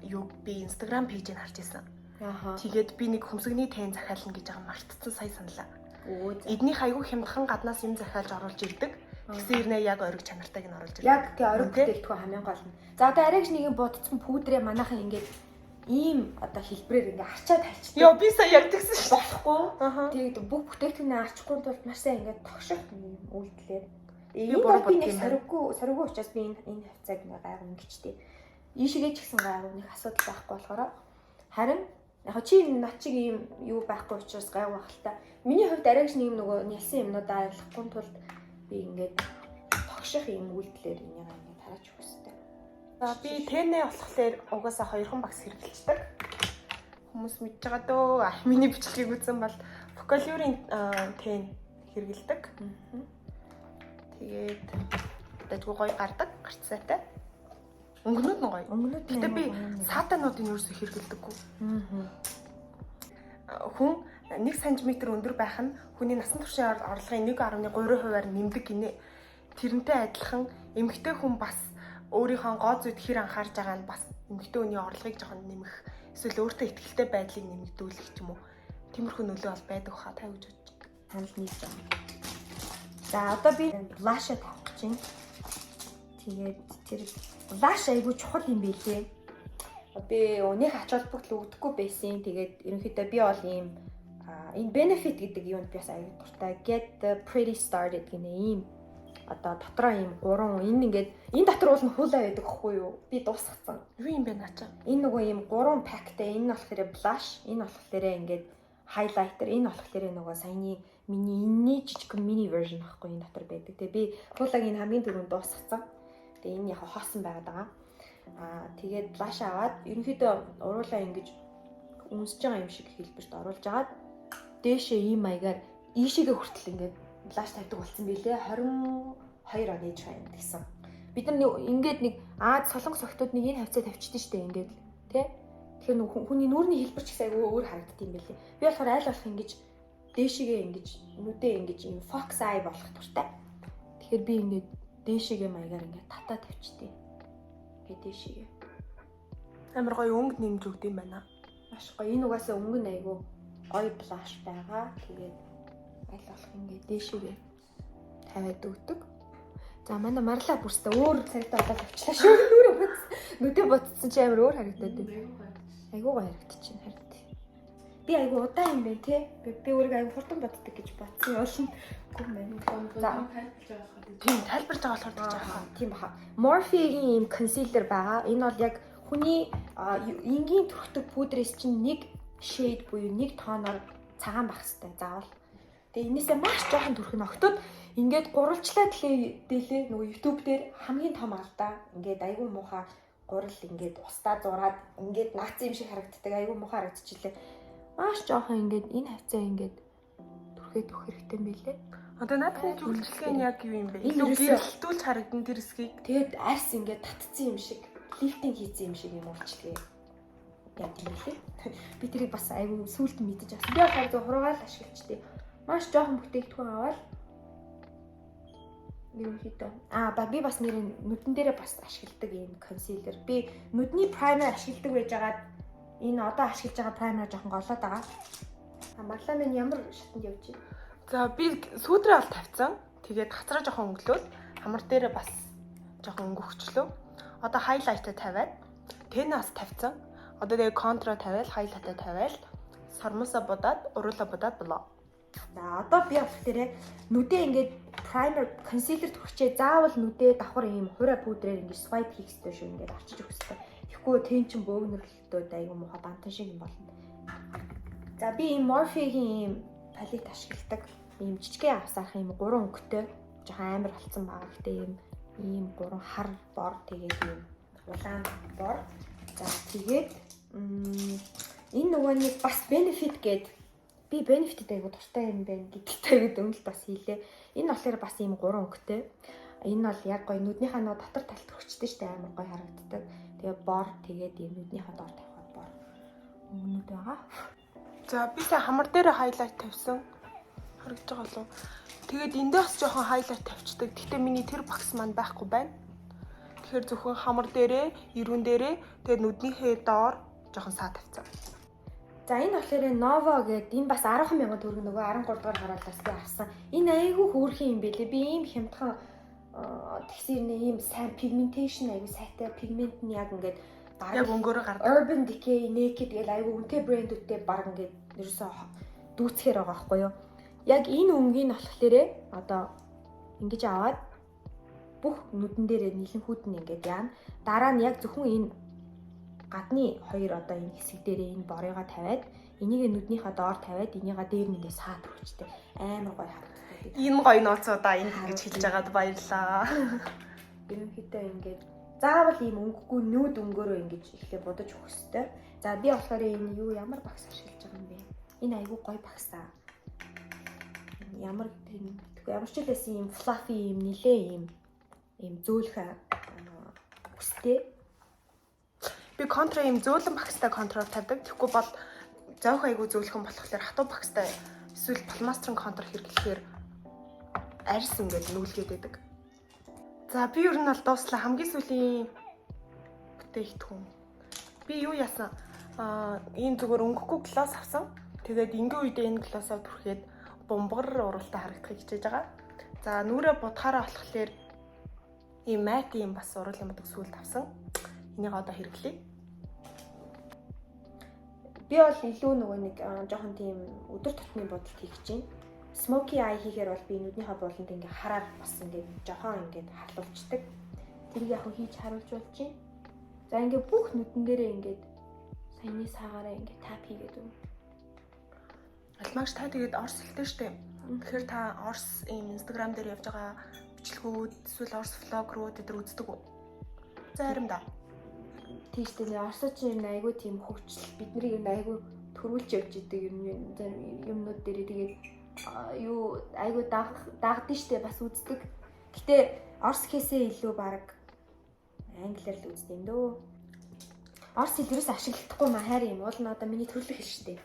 юу би Instagram пэйжийг харж ирсэн. Тэгээд би нэг хөмсгний тайн захиална гэж байгаа мартцсан сая саналаа. Эднийх айгүй хямдхан гаднаас юм захиалж оруулж ирдэг. Тэгсэн хэрнээ яг ориг чанартайг нь оруулж ирдэг. Яг тий ориг бүтээгдэхүүн хамгийн гол нь. За одоо арайч нэг юм бодцсон пүүдрээ манайхан ингээд ийм одоо хэлбэрээр ингээ арчаад тавьчихсан. Йоо би сая яг тэгсэн шүү. Болохгүй. Тэгээд бүх бүтээгдэхүүнээ арчихгүй тулд маш сайн ингээ тогших үйлдэлээр. Би нэг сарвгүй учраас би энэ хавцааг нэг гайгүй гिचтэй. Ийшээгээ ч гэсэн гайгүй нэг асуудал байхгүй болохоор харин яг чи над чиг ийм юу байхгүй учраас гайгүй байх л та. Миний хувьд арайч нэг нөгөө нялсан юмнуудаа ойлгохгүй тулд би ингээд тогших юм үйлдэлээр энийг ингээ тараач өгсөй. За би тэнэ болохоор угаасаа 2хан багс хэрэглэждэг. Хүмүүс мэдж байгаа дөө. Миний бичлэгийг үзсэн бол Focalure-ийн тэн хэрэглэдэг. Тэгээд дэжгүй гоё гардаг, гарц сайтай. Өнгөнүүд нь гоё. Гэтэ би саатануудын ерөөсөө хэрэглэдэггүй. Хүн 1 см өндөр байх нь хүний насан туршийн орлогын 1.3%-аар нэмдэг гинэ. Тэрнтэй адилхан эмэгтэй хүн бас өөрийнхөө гоо зүйд хэр анхаарж байгаа нь бас эмэгтэй хүний орлогыг жоохон нэмэх, эсвэл өөртөө ихтэй байдлыг нэмэгдүүлэх ч юм уу. Тиймэрхүү нөлөө бол байдаг хаа та гэж бодож байна. Санал нийлж байна. За одоо би blush тавих гэж байна. Тэгээд тэр blush айгүй чухал юм байлээ. Би өнөөх ач холбогдол өгдөггүй байсан. Тэгээд ерөнхийдөө би бол ийм энэ benefit гэдэг юунд би бас айгүй дуртай. Get pretty started гэнэ ийм одоо дотроо ийм 3 энэ ингээд энэ дотор уул нь хуулаа байдаг хгүй юу? Би дуусгацсан. Юу юм бэ наа чи? Энэ нөгөө ийм 3 пактай энэ болохоор blush, энэ болохоор ингээд highlighter, энэ болохоор нөгөө саяны миний энэний жижиг мини version байхгүй энэ дотор байдаг. Тэгээ би хуулааг энэ хамгийн түрүүнд дуусгацсан. Тэгээ энэ яг хоосон байгаад байгаа. Тэгээд blush аваад ерөнхийдөө уруулаа ингэж үнсэж байгаа юм шиг хэлбэрт оруулж агаад дээшээ ийм маягаар ийшээгээ хүртэл ингээд blush тавьдаг болсон билээ. 22 он ээж байна гэсэн. Бид нар ингээд нэг солонгос охтууд нэг энэ хавцаа тавьчихдээ штэ ингээд тий. Тэгэхээр хүний нүүрний хэлбэр ч гэсэн айгүй өөр харагддаг юм билээ. Би болохоор аль болох ингэж дээшээгээ ингэж нүдээ ингэж ийм fox eye болох туртай. Тэгэхээр би ингээд дээшээгээ маягаар ингээд татаа тавьчихдээ. Ингээд дээшээгээ. Амар гоё өнгө нэмж өгд юм байна. Маш гоё. Энэ угаасаа өнгө нь айгүй гоё blush байгаа. Тэгээд аль болох ингээд дээшээгээ тавиад өгдөг. За манай марлаа бүрстэ өөр цагтаа болоод авчлаа шүү. Нүдээ ботцсон чи амар өөр харагдаад байна. Айгүй гоё харагдчихэв харин. Би айгүй удаан юм байна те. Би өөрийгөө айгүй хурдан боддог гэж бодсон юм байна. За тийм тайлбарж байгаа болохоор гэж байгаа. Тийм баха. Morphe-ийн ийм concealer байгаа. Энэ бол яг хүний энгийн төрхтөг пудрээс чинь нэг shade буюу нэг тоноор цагаан бах хэвээр заавал. Тэгээ энээсээ маш жоохон төрх нь огтуд ингээд гурвалжлаа дээлээ нөгөө YouTube дээр хамгийн том алдаа ингээд айгүй муухай гурал ингээд устаа зураад ингээд наац юм шиг харагддаг айгүй муухай харагдчихлээ. Маш жоохон ингээд энэ хавцаа ингээд түрхээд өгөх хэрэгтэй юм билээ. Одоо наадмын үйлчлэг нь яг юу юм бэ? Энэ Илүү ерөөсөө- гэрэлтүүлж харагдан тэр хэсгийг. Тэгээд арьс ингээд татцсан юм шиг, лифтинг хийсэн юм шиг юм үйлчлэгээ. Яг тийм лээ. Би тэрийг бас айгүй сүулт мэдэж авсан. Би болохоор зөв хураагаал ашигладаг. Маш жоохон бүтээгдэхүүн аваад ерөнхийдөө би бас нэрийн нүдэн дээрээ бас ашигладаг юм консилер. Би нүдний праймер ашигладаг байжгаад энэ одоо ашиглаж байгаа праймер жоохон голоод байгаа. Маглаа минь ямар шатанд явж байна? За би сүүдрээ бол тавьсан. Тэгээд хацраа жоохон өнгөлөөд хамар дээрээ бас жоохон өнгөвчлөө. Одоо хайлайтаа тавиад тэнас тавьсан. Одоо тэгээ контра тавиал, хайлайтаа тавиал, сармусаа будаад, уруулаа будаад болоо. За одоо би болохоор нүдээ ингээд primer concealer төгчээ заавал нүдээ давхар ийм хураа пудрээр ингээд swipe хийх хэрэгтэй шүү, ингээд авчиж өгөх хэрэгтэй. Тэгэхгүй тэн чин бөөгнөрлөлтөө айгүй муухай бантан шиг юм болно. За би ийм Morphe-гийн ийм палет ашигладаг. Ийм жижигхэн авсаах ийм 3 өнгөтэй жоохон амар болцсон байгаа. Гэтэ ийм 3 хар бор тэгээд ийм улаан бор. За тэгээд энэ нөгөө нэг бас benefit гээд би benefit айгуу дуртай юм байна гэдэгтэй өнгөл бас хийлээ. Энэ болохоор бас ийм 3 өнгөтэй. Энэ бол яг гоё нүднийхээ нөө дотор талд өгчтэй штэ амар гоё харагддаг. Тэгээ бор тэгээд ийм нүднийхээ доор тавихад бор өнгөнүүд байгаа. За би сая хамар дээр хайлайт тавьсан. Харагдаж байгаа болов. Тэгээд эндээ бас жоохон хайлайт тавьчихдаг. Гэхдээ миний тэр багс маань байхгүй байна. Тэгэхээр зөвхөн хамар дээрээ, ирүүн дээрээ, тэгээд нүднийхээ доор жоохон саа тавьсан. За энэ болохоор Novo гэдэг энэ бас 10,000 төгрөг нөгөө 13 дугаар хараалаас би авсан. Энэ айгүй хөөрхөн юм бэлээ. Би ийм хямдхан тэгсэрнэ ийм сайн pigmentation айгүй сайтай пигмент нь яг ингээд яг өнгөөрөө гардаг. Urban Decay, Naked гэл айгүй үнэтэй брэндүүдтэй баг ингээд ерөөсөө дүүцхээр байгаа байхгүй юу? Яг энэ өнгийг болохоор одоо ингэж аваад бүх нүдэн дээрээ нийлэнхүүд нь ингээд яана. Дараа нь яг зөвхөн энэ гадны хоёр одоо энэ хэсэг дээрээ энэ борыгоо тавиад энийг нүднийхээ доор тавиад энийгээ дээр нь ингээд саад өгчтэй. Амар гоё харагддаг. Энэ гоё нууцудаа энд ингэж хэлж байгаад баярлаа. Ерөнхийдөө ингээд заавал ийм өнгөгүй нүүд өнгөөрөө ингэж ихлэ бодож өгөх хэрэгтэй. За би болохоор энэ юу ямар багс ашиглаж байгаа юм бэ? Энэ айгүй гоё багсаа. Ямар гэдэг юм бэ? Ямар ч хэлээс ийм fluffy ийм нилээ ийм зөөлхөн үстэй. Би контра ийм зөөлөн багстай контрол тавьдаг. Тэгэхгүй бол зөөх айгу зөөлхөн болохоор хатуу багстай эсвэл палмастрын контр хэрэглэхээр арьс ингээд нүүлгээд байдаг. За би ер нь бол дууслаа хамгийн сүүлийн бүтээгдэхүүн. Би юу яасан? Ийм зүгээр өнгөхгүй глосс авсан. Тэгээд ингийн үедээ энэ глоссоо бүрхээд бомбогор уралтай харагдахыг хичээж байгаа. За нүрээ будахаараа болохоор ийм мат ийм бас урал юм байдаг сүүлд авсан. Энийг одоо хэрэглэе. Би бол илүү нөгөө нэг жоохон тийм өдөр тутмын бодолт хийх гэж байна. Smoky eye хийхээр бол би нүднийхээ бууланд ингээ хараад бас ингээ жоохон ингээ харлуулцдаг. Тэрийг яг хийж харуулж болж байна. За ингээ бүх нүдэн дээрээ ингээ саяны саагаараа ингээ тап хийгээд өгнө. Алмагш та тэгээд орс хэлтэй штэ. Тэгэхээр та орс ийм Instagram дээр явж байгаа бичлэгүүд эсвэл орс влог руу тэд үздэг үү? Заримдаа. Тийш дээ орсоч юм айгүй тийм хөвчл бидний юм айгүй төрүүлж явж идэг юмнууд дээр тэгээд юу айгүй дагдсан штэ бас үздэг. Гэтэ орс хийсээ илүү баг англиар л үздэг юм дөө. Орс хэл ерөөс ашиглахгүй маа хайр юм. Уул нь одоо миний төрлөх хэл штэ.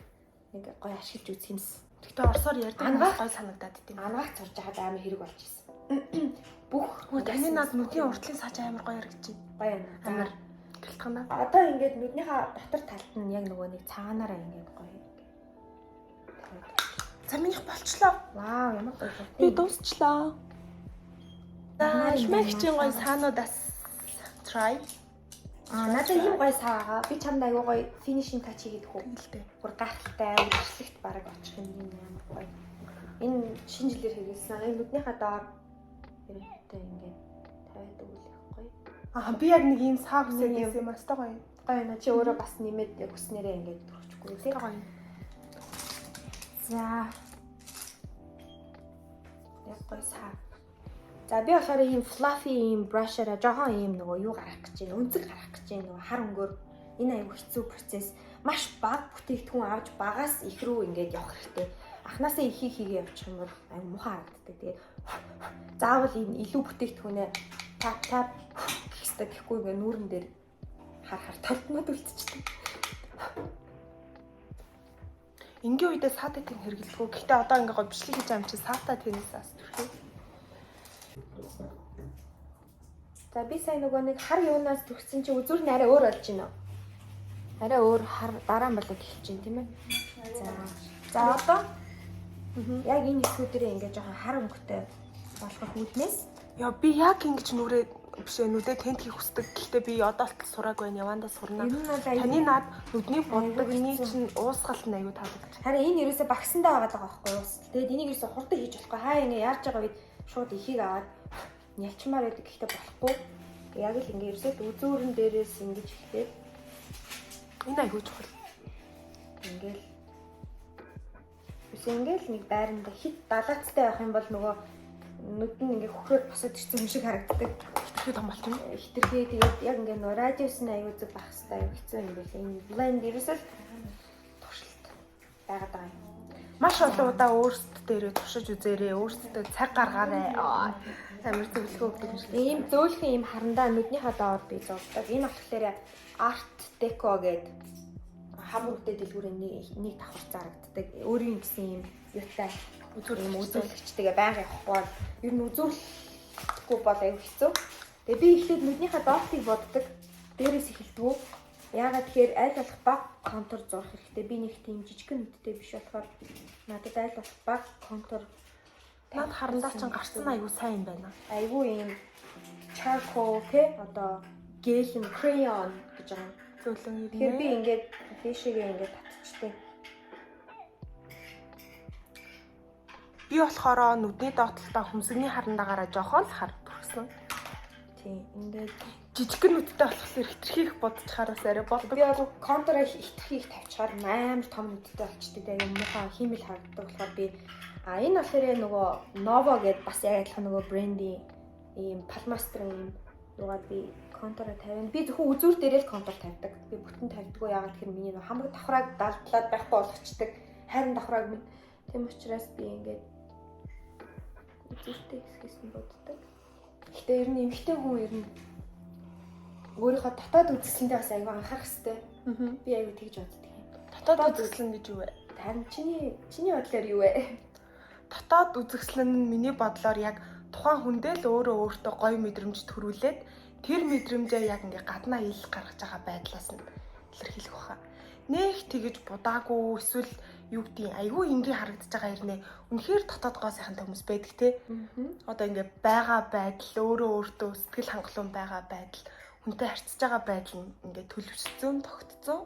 Ингээ гоё ашиглаж үзэх юмс. Гэтэ орсоор ярьдаг гоё санагдаад идэв. Ангаах сурж байхад амар хэрэг болж ирсэн. Бүх таны над нүдийн уртлын саж амар гоё харагдаж байна. Гоё юм. Амар гэлтгана. Одоо ингээд нүднийхээ дотор талд нь яг нөгөө нэг цагаанаараа ингээд гоё. За минийх болчлоо. Вау, ямар гоё. Би дуусчлаа. Шмэгчийн гоё саануудаас try. Надад ийм гоё саагаа. Би чамд аягүй гоё finishing touch хийгээд хөө. Хэлтэй. Бүр гайхалтай үргэлжлэгт бараг очих юм амар гоё. Энэ шинэ жилээр хэрэглэсэн. Энэ нүднийхээ доор ерөнхийдөө ингээд тавиад өгөх гоё. Би яг нэг ийм саа хүсээд байсан юм аста гоё. Гоё нэ чи өөрөө бас нэмээд хүснээрээ ингээд төрчихгүй тийм гоё. За. Яг гоё саа. За би болохоор ийм fluffy ийм brush-аараа жоохон ийм нөгөө юу гаргах гэж байна. Өнцөг гаргах гэж байна. Нөгөө хар өнгөөр энэ аюу хэцүү процесс. Маш бага бүтээгдэхүүн авч багаас их рүү ингээд явах хэрэгтэй. анханасаа ихийг хийгээ явуучих юм бол аюу муухай харагддаг. Тэгээд заавал энэ илүү бүтээгдэхүүнээ тап гэхстэй тэгэхгүй ингээ нүүрэн дээр хар толтнод үлдчихдэг. Ингийн үедээ саата тэн хэрэглэдэггүй. Гэхдээ одоо ингээ гоо бичлэг хийж амжиж саата тэнээс асуух. За би сайн нөгөө нэг хар юунаас төгссөн чи үзүүр нь арай өөр болж байна. Арай өөр хар дараа нь болоод эхэлж байна тийм ээ. За одоо яг энэ хэсгүүдэрээ ингээ жоохон хар өнгөтэй болгох үүднээс Яа би яг ингэж нүрээ биш ээ нүдээ тент хийх хүсдэг. Гэхдээ би одоо л сураг байна. Явандаа сурна. Таны наад нүдний боддог энийг чинь уусгалт нь аюу таалагдчих. Харин энэ ерөөсө багсандаа байгаа байхгүй юу? Тэгээд энийг ерөөсө хурдан хийж болохгүй. Хаа ингээ яарж байгаа үед шууд ихийг аваад нялчмаар байдаг. Гэхдээ болохгүй. Яг л ингээ ерөөсө үзүүрэн дээрээс ингэж ихлээд энэ аюу чухал. Ингээл ингээл нэг байранда хит далаацтай байх юм бол нөгөө нүд нь ингээ хөхрөөр босоод ирсэн юм шиг харагддаг. Хитрхи том болчих юм. Хитрхи тэгээд яг ингээ нөө радиус нь аюу зүг байх хэрэгтэй аюу хэцүү юм байл. Энэ бленд ерөөсөө туршилт байгаад байгаа юм. Маш олон удаа өөрсдөө туршиж үзээрэй. Өөрсдөө цаг гаргаарай. Амар зөвлөгөө өгдөг юм шиг. Ийм зөөлхөн ийм харандаа нүднийхээ доор би зурдаг. Энэ болохоор арт деко гэдэг хамруутай дэлгүүрийн нэг давхар зарагддаг. Өөрийн гэсэн ийм юутай үзүүлэгчтэйгээ байнга явахгүй бол ер нь үзүүлэхгүй бол аюу хэцүү. Тэгээ би эхлээд нүднийхээ доотыг боддог. Дээрээс эхэлдэг. Яагаад тэгэхээр аль болох баг контур зурх хэрэгтэй. Би нэг тийм жижигхэн нүдтэй биш болохоор надад аль болох баг контур над харандаа ч гарсан аюу сайн юм байна. Айгүй юм charcoal те одоо гэл crayon гэж байгаа. Зөөлөн. Тэгэхээр би ингээд дэшигээ ингээд татчихдаг. Би болохоор нүдний доотлолтоо хөмсгний харандаагаараа жоохон л хар бүрхсэн. Тийм ингээд жижигхэн нүдтэй болохоор хитрхийх бодчихараас арай болдог. Би яг контур хитрхийх тавьчихаар амар том нүдтэй болчихдээ тэгээ муухай химэл харагддаг болохоор би энэ болохоор нөгөө Novo гэдэг бас яг адилхан нөгөө брендийн ийм палмастрын ийм юугаад би контур тавина. Би зөвхөн үзүүр дээрээ л контур тавьдаг. Би бүтэн тавьдаггүй яагаад гэхээр миний нөгөө хамаг давхрааг далдлаад байхгүй болгочдөг. Хайрын давхрааг минь тийм учраас би ингээд үзүүртэй хэсгээс нь боддог. Гэхдээ ер нь эмхтэй хүн ер нь өөрийнхөө дотоод үзэсгэлэнтэй бас аягүй анхаарах хэрэгтэй. Би аягүй тэгж боддог юм. Дотоод үзэсгэлэн гэж юу вэ? Харин чиний бодлоор юу вэ? Дотоод үзэсгэлэн нь миний бодлоор яг тухайн хүндээ л өөртөө гоё мэдрэмж төрүүлээд тэр мэдрэмжээ яг ингээ гаднаа ил гаргаж байгаа байдлаас нь илэрхийлэх баха. Нэх тэгэж будаагүй эсвэл юу гэдгийг айгүй энгийн харагдаж байгаа хэрнээ үнэхээр дотоодгоо сайхантай хүмүүс байдаг те. Одоо ингээ байгаа байдал өөртөө сэтгэл хангалуун байгаа байдал хүнтэй харьцаж байгаа байдал нь ингээ төлөвшсөн тогтцсон.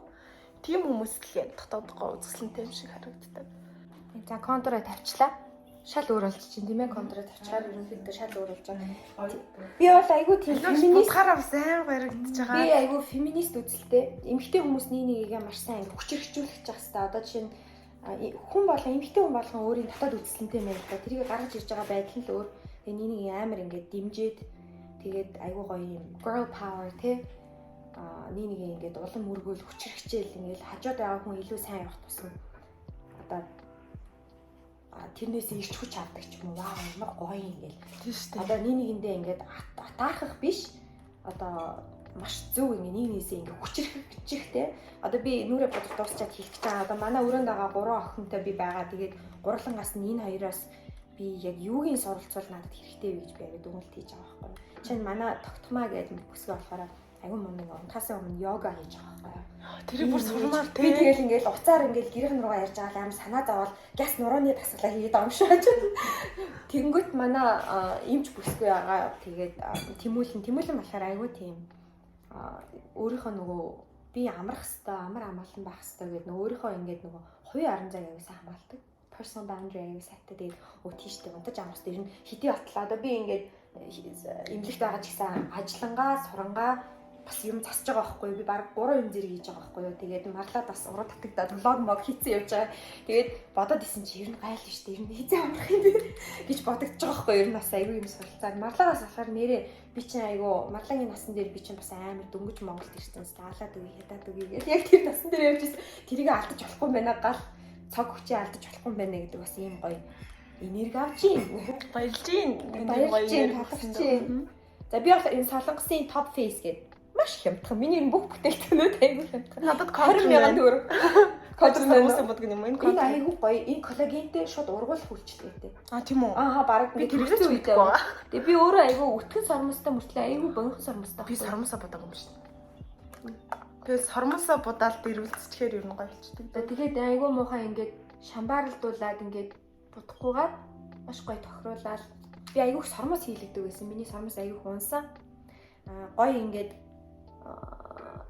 Тийм хүмүүс л дотоодгоо үзэсгэлэнтэй юм шиг харагддаг. За контураа тавьчлаа. Шал өөр болж чинь тийм ээ контураа тавьчаар ерөнхийдөө шал өөр болж байгаа. Би бол айгүй тийм феминист гараа сайн баригдаж байгаа. Би айгүй феминист үзэлтэй. Эмэгтэй хүмүүс нэгээ маш сайн хүчрхжүүлэх гэж байгаа. Одоо жишээ нь хүн болон эмэгтэй хүн болгон өөрийн дотоод үзэсгэлэнтэй байна. Тэрийг гаргаж ирж байгаа байдал нь л өөр. Тэгээ нэг амар ингээд дэмжиж тэгээд айгүй гоё юм girl power тий. Нэг ингээд улам мөргөөл хүчрхжээл ингээд хажууд байгаа хүн илүү сайн явах тусам одоо тэрнээс ирч хүч авдаг ч юм уу. Вау ямар гоё юм гээл. Тийм шүү дээ. Одоо нэгэндээ ингээд атаахах биш. Одоо маш зөв нэгнээсээ ингээд хүчрхэж те. Одоо би нүрэ бодож дуусчаад хэлэх гэж байгаа. Одоо манай өрөөнд байгаа 3 охинтой би байгаа. Тэгээд гурлангаас нь энэ хоёроос би яг юугийн суралцвал надад хэрэгтэй вэ гэж би яг дүгнэлт хийж байгаа байхгүй. Жишээ нь манай тогтмаа гэдэг бүсгүй болохоор аюу мөн унтахаас өмнө йога хийж байгаа байхгүй. Тэр бүр сурмаар те. Би тэгэл ингээд уцаар ингээд гэрхэн руугаа ярьж байгаа амар санаа зовоод газ нурууны тасгалаа хийгээд амшаач. Тэнгүүт манай эмч бүсгүй байгаа. Тэгээд тэмүүлэн болохоор аюу тийм өөрийнхөө нөгөө би амрах хэвээр амар амгалан байх хэвээр гэдэг нөгөө өөрийнхөө ингээд нөгөө хувийн арын зайг аягүй сайн хамгаалдаг. Personal boundary аягүй сайтай тэгээд тийштэй унтаж амах хэвээр ер нь хэдий батлаа. Одоо би ингээд эмнэлэгт байгаа ч гэсэн ажиллангаа, сурангаа бас юм засаж байгаа байхгүй юу? Би баг 3 юм зэрэг хийж байгаа байхгүй юу? Тэгээд марлаад бас уруу татагдаад влог мог хийцэн явж байгаа. Тэгээд бодоод исэн чи ер нь гайл шүү дээ. Ер нь хийцэн амрах юм бэ гэж бодогдож байгаа байхгүй юу? Ер нь бас айгүй юм суралцаад марлагаас болохоор нэрээ би чинь айгүй марлагийн насан дээр би чинь бас амар дөнгөж Монголд ирсэн. Заалаад үгүй хятад үгүй гэдэг. Яг тэр насан дээр явж ирсэн. Тэрийг алдаж болохгүй юм байна гал цаг хүчээ алдаж болохгүй юм байна гэдэг бас ийм гоё энерги авч юм. Баярлж гин. Баярлж. За би бол энэ солонгосын top face гэдэг маш хямдхан. Миний энэ бүх бүтээгдэхүүнүүд аягүй хямдхан. Надад 20,000 төгрөг. Кодер нөөсөө бодг юм. Энэ код аягүй гоё. Энэ коллагентэй шууд ургуул хүлчдэг. Тийм үү? Аа баг би тэрээс үгүй байгаа. Тэгээ би өөрөө аягүй өтгөн сормостой мөртлөө аягүй богинохон сормостой. Би сормосоо бодог юм шүү дээ. Тэгэл сормосоо будаад дэрвэлцчихээр ер нь гоё болчтой. Тэгээд аягүй муухай ингээд шамбаарлдуулаад ингээд будахгүйгээр маш гоё тохируулаад би аягүй сормос хийлэгдэг байсан. Миний сормос аягүй хуунсан. Гоё ингээд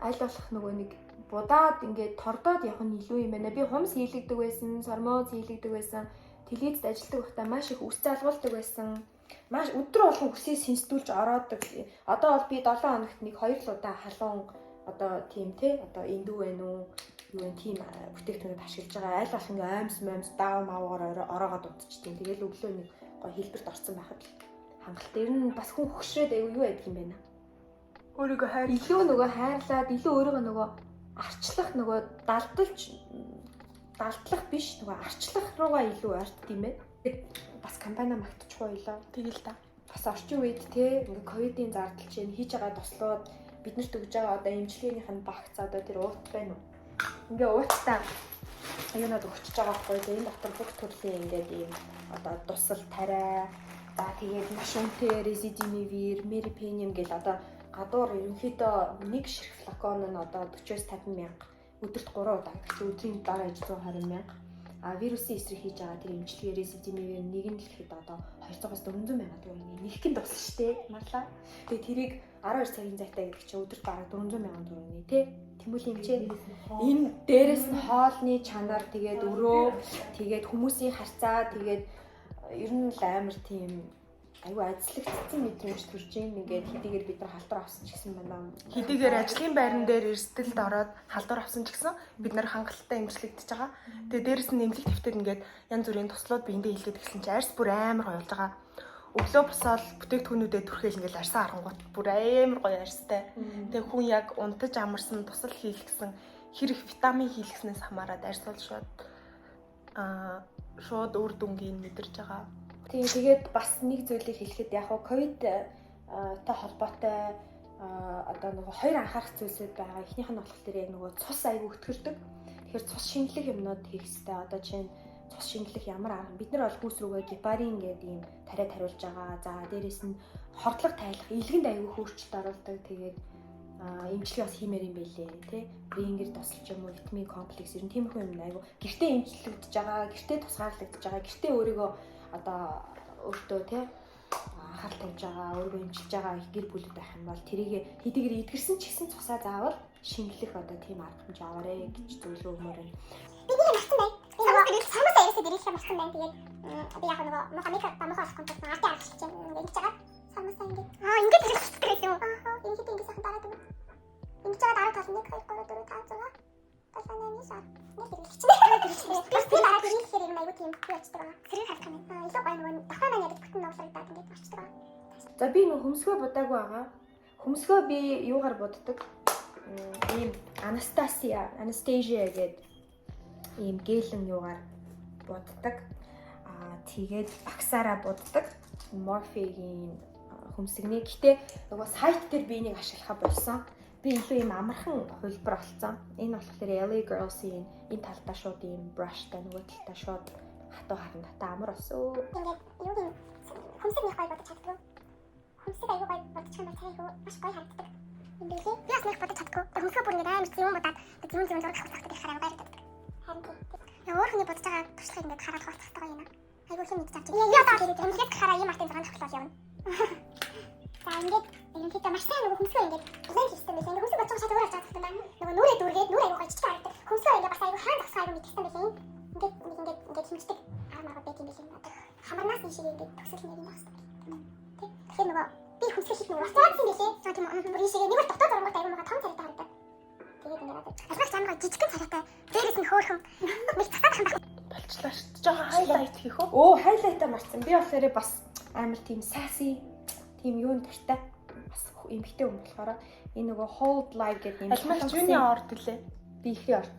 аль болох нөгөө нэг будаад ингээд тордоод явах нь илүү юм байна. Би хумс хийлэгдэг байсан, сормоз хийлэгдэг байсан. Телевизэд ажилладаг байхдаа маш их үс залгуулдаг байсан. Маш өдрө болгон үсээ сэнстүүлж ороодаг. Одоо бол би 7 хоногт нэг 2 удаа халуун одоо тийм те одоо эндүү байна уу? Юу вэ тийм бүтээгдэхүүнүүд ашиглаж байгаа. Аль болох ингээ аимс даав маавгаар ороогоод удчихтیں۔ Тэгэл өглөө нэг гоё хэлбэрт орсон байхад хангалт. Ер нь бас хүн хөшрөөд аягүй юу байдаг юм байна. Өөрийгөө хайр илүү нөгөө хайрлаад илүү өөрийгөө нөгөө арчлах нөгөө далдлах биш нөгөө арчлах руугаа илүү ойртд юм байна. Бас компани магтчихгүй байлаа. Тэгэл та. Бас орчин үед те ингээ ковидын зардал чинь хийж байгаа туслууд биднэрт өгж байгаа одоо эмчилгээнийх нь багц одоо тэр уут байна уу? Ингээ ууттай юунад өгчөж байгаа байхгүй. Энэ дотор бүх төрлийн ингээд ийм одоо дусал тариа за тэгээд маш үнэтэй резидимивир, мерипениум гэл одоо гадуур ерөнхийдөө нэг ширхэг флакон нь одоо 40-50 мянга өдөрт 3 удаа гэдэг чинь өдрийн дараа 120 мянга. А вирусын эсрэг хийж байгаа тэр эмчилгээ резидимивир нэг нь л ихэд одоо 200-400 мянга төгрөг нэгхэн тусна штэ марлаа. Тэгээ тэрийг 12 цагийн зайтай гэдэг чинь өдөрт бараг 400 мянга төгрөг тий. Тэмүүлийн эмчээ энэ дээрээс нь хоолны чанар тэгээд өрөө тэгээд хүмүүсийн харьцаа тэгээд ер нь л амар тийм айгүй ажиглагдсан мэдрэмж төрж ийн ингээд хэдийгээр бид нар халдвар авсан ч гэсэн байна. Хэдийгээр ажлын байран дээр эрсдэлд ороод халдвар авсан ч гэсэн бид нар хангалттай эмчлэгдэж байгаа. Тэгээ дээрэс нь нэмэлт хэвтер ингээд янз бүрийн туслууд биендээ хилээд гисэн чи арьс бүр амар гоё болж байгаа. Өглөө босоод бүтээгдэхүүнүүдэд түрхэл ингээд арьсаа харангуут бүр амар гоё арьстай. Тэгээ хүн яг унтаж амарсан тусал хийлгсэн хэрэг витамин хийлгснээс хамаарат арьс бол шууд үр дүнгийн мэдэрч байгаа. Тэгээд бас нэг зүйлийг хэлэхэд яг хоо ковидтай холбоотой одоо нөгөө хоёр анхаарах зүйлсүүд байгаа. Эхнийх нь болохоор яг нөгөө цус айгүй өтгөрдөг. Тэгэхээр цус шингэлэх юмнууд хийх хэрэгтэй. Одоо чинь цус шингэлэх ямар арга бид нар бол хүүс рүүгээ гепарин гэдэг ийм тариа тариулж байгаа. За дээрэс нь хордлого тайлах, илгэнд айгүй хөөрчлөлт оруулдаг. Тэгээд эмчилгээ бас хиймээр юм байлээ тий. Рингер тусалж юм уу, витамин комплекс ер нь тиймэрхүү юм айгүй гэртээ эмчилэгдэж байгаа, гэртээ тусгаарлагдаж байгаа, гэртээ өөрийгөө одоо өөртөө тий анхаарал тавьж байгаа, өөрийгөө эмчилж байгаа гэр бүлүүд байх юм бол тэрийг хэдийгээр идгэрсэн ч гэсэн цусаа заавал шингэлэх одоо тийм арга хэмжээ аваарэ гэж зөвлөө өгмөр байна. Би нэг марсан бай. Энэ самаас ерөөсөө дэрийхээ марсан бай. Тэгээд би яг нөгөө мохамик бамхаа авах контакт артаа авах гэж юм. Ингэж байгаа. Самаас ингэ. Ингэж хэлчихдэг юм. Ингэж ингэ сайхан дараад өгнө. Ингэж байгаа дараа тал 1 2 3 4 5 6 тасанаа нисаа. Нэг хэрэглэгч. Би дараа нь хэрэг юм аягүй тийм болчихдог байна. Сэрэг харах юм. Илүү гоё нөгөө дахиад маань яг бүтэн номлогдоод ингэж болчихдог байна. За би нөгөө хөмсгөө будаагүй байгаа. Хөмсгөө би юугаар буддаг? Ийм Anastasia гэдэг ийм гелэн юугаар буддаг. Тэгээд баксаараа буддаг. Morphe-гийн хөмсгний. Гэтэ нөгөө сайт дээр би энийг ашиглахаа болсон. Би илүү ийм амархан хөлбөр олцсон. Энэ болохоор LA Girls-ийн энэ талдаа шууд ийм brushтай нөгөө талдаа шууд хатуу харантай амар болсон. Ингээд юу юм хөмсг нэг гоё бодож чаддаг. Хөмсг аягүй гоё бодож байгаа цайгүй маш гоё харагддаг. Ингээд би бас нэг бодож чаддаг. Хөмсг бүр ингээд амар зүүн бодоод зүүн зураг авах хэрэгтэй хараа баярдаг. Харин өөр хүний бодож байгаа туршлагыг ингээд хараад хавцах хэрэгтэй юм. Айгүй хин мэдж авч. Яа даа гэдэг хөмсгд хараа юм артын зураг тоглол явна. За ингээд ерөнхийдөө маш сайн нөгөө хөмсгөө ингээд дизайн хийсэн байсан. Ингээд хөмсг бодож байгаа шат өөр авч байгаа юм байна. Нөгөө нүрээ дүүргээд нүр аягүй гойчж харагддаг. Хөмсгөө ингээд бас аягүй хаан тасгай аягүй мэдсэн байсан. Ингээд хэмждэг аа бэт юм биш юм. Хамарнаас нэг шиг ингээд төсөл нэг юм байна. Тэгэхээр нөгөө би хөмсгөө хийх нөгөө цаацсан гэлээ. За тийм бүр шиг нэг бол дотоод зургууд аягүй мага том царайтай харагдав. Тэгээд ингээд асуух амар жижигхэн царайтай. Дээрээс нь хөөхөн нэг цатаад хам Болчлаа шүү дээ. Жохоо хайлайт хийх үү? Оо, хайлайтаа марцсан. Би болохоор бас амар тийм sassy тийм юунд дуртай. Бас эмхтэй хүн болохоор энэ нөгөө hold live гэдэг юм. Аль юуны орд гэлээ? Би ихний орд.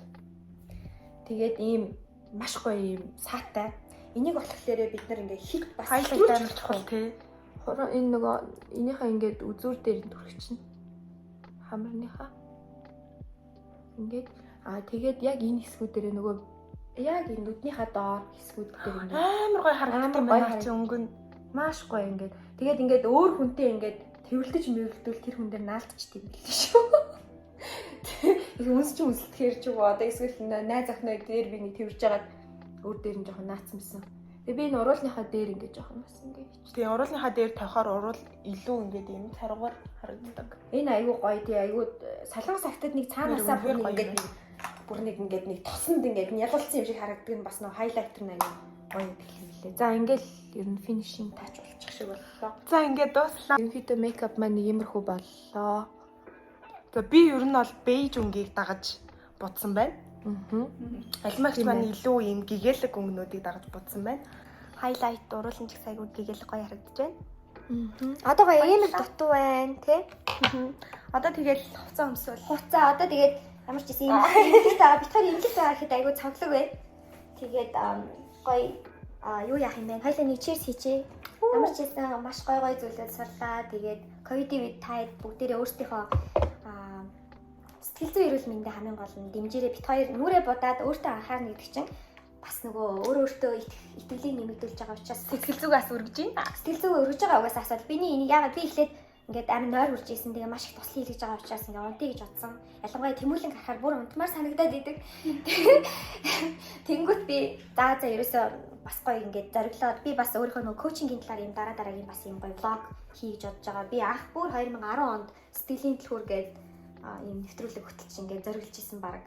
Тэгээд ийм маш гоё юм саатай. Энийг болохоор бид нар ингээ хит бас хайлайт амар чухал тий. Энэ нөгөө энийхээ ингээд үзүүр дээр түрх чинь хамарныхаа ингээд тэгээд яг энэ хэсгүүдээр нөгөө яг энэ нүднийхээ доор хэсгүүд дээр ингээд Амар гоё харагддаг юм байна чи өнгө нь. маш гоё ингээд тэгээд ингээд өөр хүнтэй ингээд тэрвэлдэж мэрвэлдүүл тэр хүн дээр наалтчихдээ юм биш шүү. Их үнс чи үнсэлтгэхэр ч үгүй одоо эсвэл найз охиноо дээр би нэг тэрвэрж байгаад өөр дээр нь жоохон наацсан байсан. Тэгээ би энэ уруулныхаа дээр ингээд жоохон бас ингээд хийчих. Тэгээ уруулныхаа дээр тавихаар урал илүү ингээд юм царгуур харагддаг. Энэ айгүй гоё тий айгүй салган сагтад нэг цаанаасаа бүр нэг ингээд нэг тосонд ингээд ялуулсан юм шиг харагддаг нь бас нэг хайлайтер нэг гоё гэх юм лээ. За ингээл ер нь финишинг тач болчих шиг боллоо. За ингээд дууслаа. Ерөнхийдөө мейкап маань нэг иймэрхүү боллоо. За би ер нь бол бейж өнгийг дагаж будсан байна. Альмагч маань илүү юм гэгээлэг өнгөнүүдийг дагаж будсан байна. Хайлайт уруулан ч их айгүй гэгээлэг гоё харагдаж байна. Одоо гоё ийм л дутуу байна тий. Одоо тэгэл хуцаа өмсөөл. Хуцаа одоо тэгээд ямар ч гэсэн имлэг байгаа битгаар имлэг байгаа гэхэд айгүй цавлаг бай. Тэгээд гоё юу яах юм бэ? Хоёлаа нэг cheers хийчээ. Ямар ч гэсэн маш гоё зүйлүүд сурлаа. Тэгээд ковидын үед та бүгдээрээ өөрсдийнхөө сэтгэл зүйн эрүүл мэндийн хамгийн гол нь дэмжээрээ бит хоёр нүрээ будаад өөртөө анхаарна гэдэг чинь бас нөгөө өөртөө итгэлийг нэмэгдүүлж байгаа учраас сэтгэл зүгээс үргэж байна. Сэтгэл зүг өргөж байгаа угаас асуул. Биний энийг яагаад би эхлээд ингээд амар нойр хүрж ийсэн. Тэгээ маш их туслан хийлгэж байгаа учраас ингээд унтъя гэж бодсон. Ялангуяа тэмүүлэн гарахаар бүр унтмаар санагдаад идэг. Тэнгүүт би за ерөөсөө бас гоё ингээд зориглоод би бас өөрийнхөө нөгөө коучингийн талаар юм дараагийн бас юм гоё влог хийж бодож байгаа. Би анх бүр 2010 онд сэтгэлийн төлхөр гээд ийм нэвтрүүлэг хөтлөж ингээд зориглож исэн баг.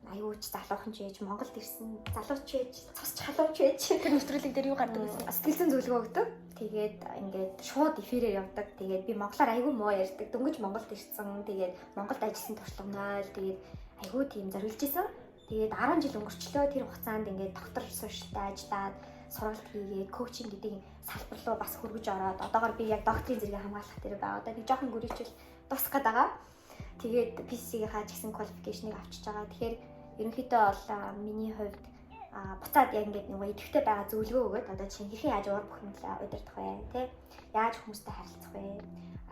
Аюуч залуухан ч ээж Монголд ирсэн залууч ээж цосч халууч ээж Тэр нэвтрүүлэг дээр юу гардаг вэ? сэтгэл зүйн зөвлөгөө өгдөг. Тэгээд ингээд шууд эфирээр явдаг. Тэгээд би монголоор айгүй муу ярьдаг. Дөнгөж Монголд ирсэн. Тэгээд Монголд ажилласан туршлага 0. Тэгээд айгүй тийм зориулж исэн. Тэгээд 10 жил өнгөрчлөө. Тэр хугацаанд ингээд доктор сууштай ажиллаад сургалт хийгээд коучинг гэдэг салбар руу бас хөргөж ороод одоогоор би яг докторийн зэрэг хамгаалах дээр байгаа. Одоо нэг жоохон гүрийчл тусах гээд байгаа. Тэгээд PC-ийнхаа ч гэсэн qualification-ыг авчиж байгаа. Тэгэхээр ерөнхийдөө бол миний хувьд буцаад яг ингээд нэг идэвхтэй байгаа зөвлөгөө өгөөд одоо чинь хэрхэн яаж уур бүхнэлээ удирдах вэ тий яаж хүмүүстэй харилцах вэ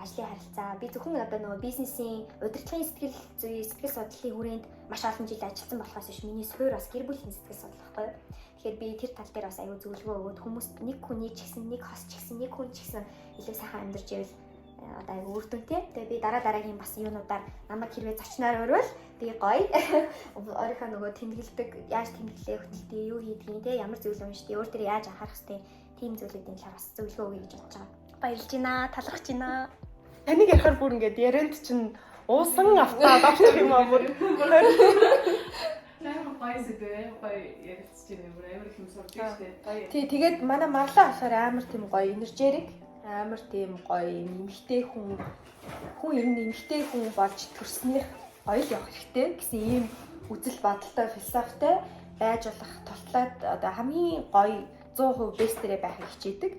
ажлын харилцаа би зөвхөн одоо нөгөө бизнесийн удирдлагын сэтгэл зүй сэтгэл судлалын хүрээнд маш олон жил ажилласан болохоос биш миний суурь бас гэр бүлийн сэтгэл судлал байхгүй. Тэгэхээр би тэр тал дээр бас аюу зөвлөгөө өгөөд хүмүүс нэг хүний ч гэсэн нэг хос ч гэсэн нэг хүн ч гэсэн илүү сайхан амьдарч ивэл одоо аюу үр дүнтэй. Тэгээ би дараагийн бас юунуудаар намайг хэрвээ зочноор өрвөл би гоё өөрийнхөө нөгөө тэмдэглэдэг яаж тэмдэглээ хөтөлтөө юу хийдгийг те ямар зүйл уншдгийг өөр дээр яаж анхаарах хэвтэй тийм зүйлүүдийн талаар бас зөвлөгөө өгье гэж бодож байгаа. Баярлж байна, талархаж байна. Таныг ярихаар бүр ингээд ярианд чинь уусан автаад авчих юм аа бүр. Амар баясдаг гоё ярилцж байна бүр амар их юм сурдаг шүү дээ. Тий тэгээд манай марлаа болохоор амар тийм гоё энержерик амар тийм гоё эмхтэй хүн ер нь эмхтэй хүн болж төрснээр гоё л явах хэрэгтэй гэсэн ийм үзэл бодолтой философитой байж болох тултлаад одоо хамгийн гоё 100% бэстэрээ байхыг хичээдэг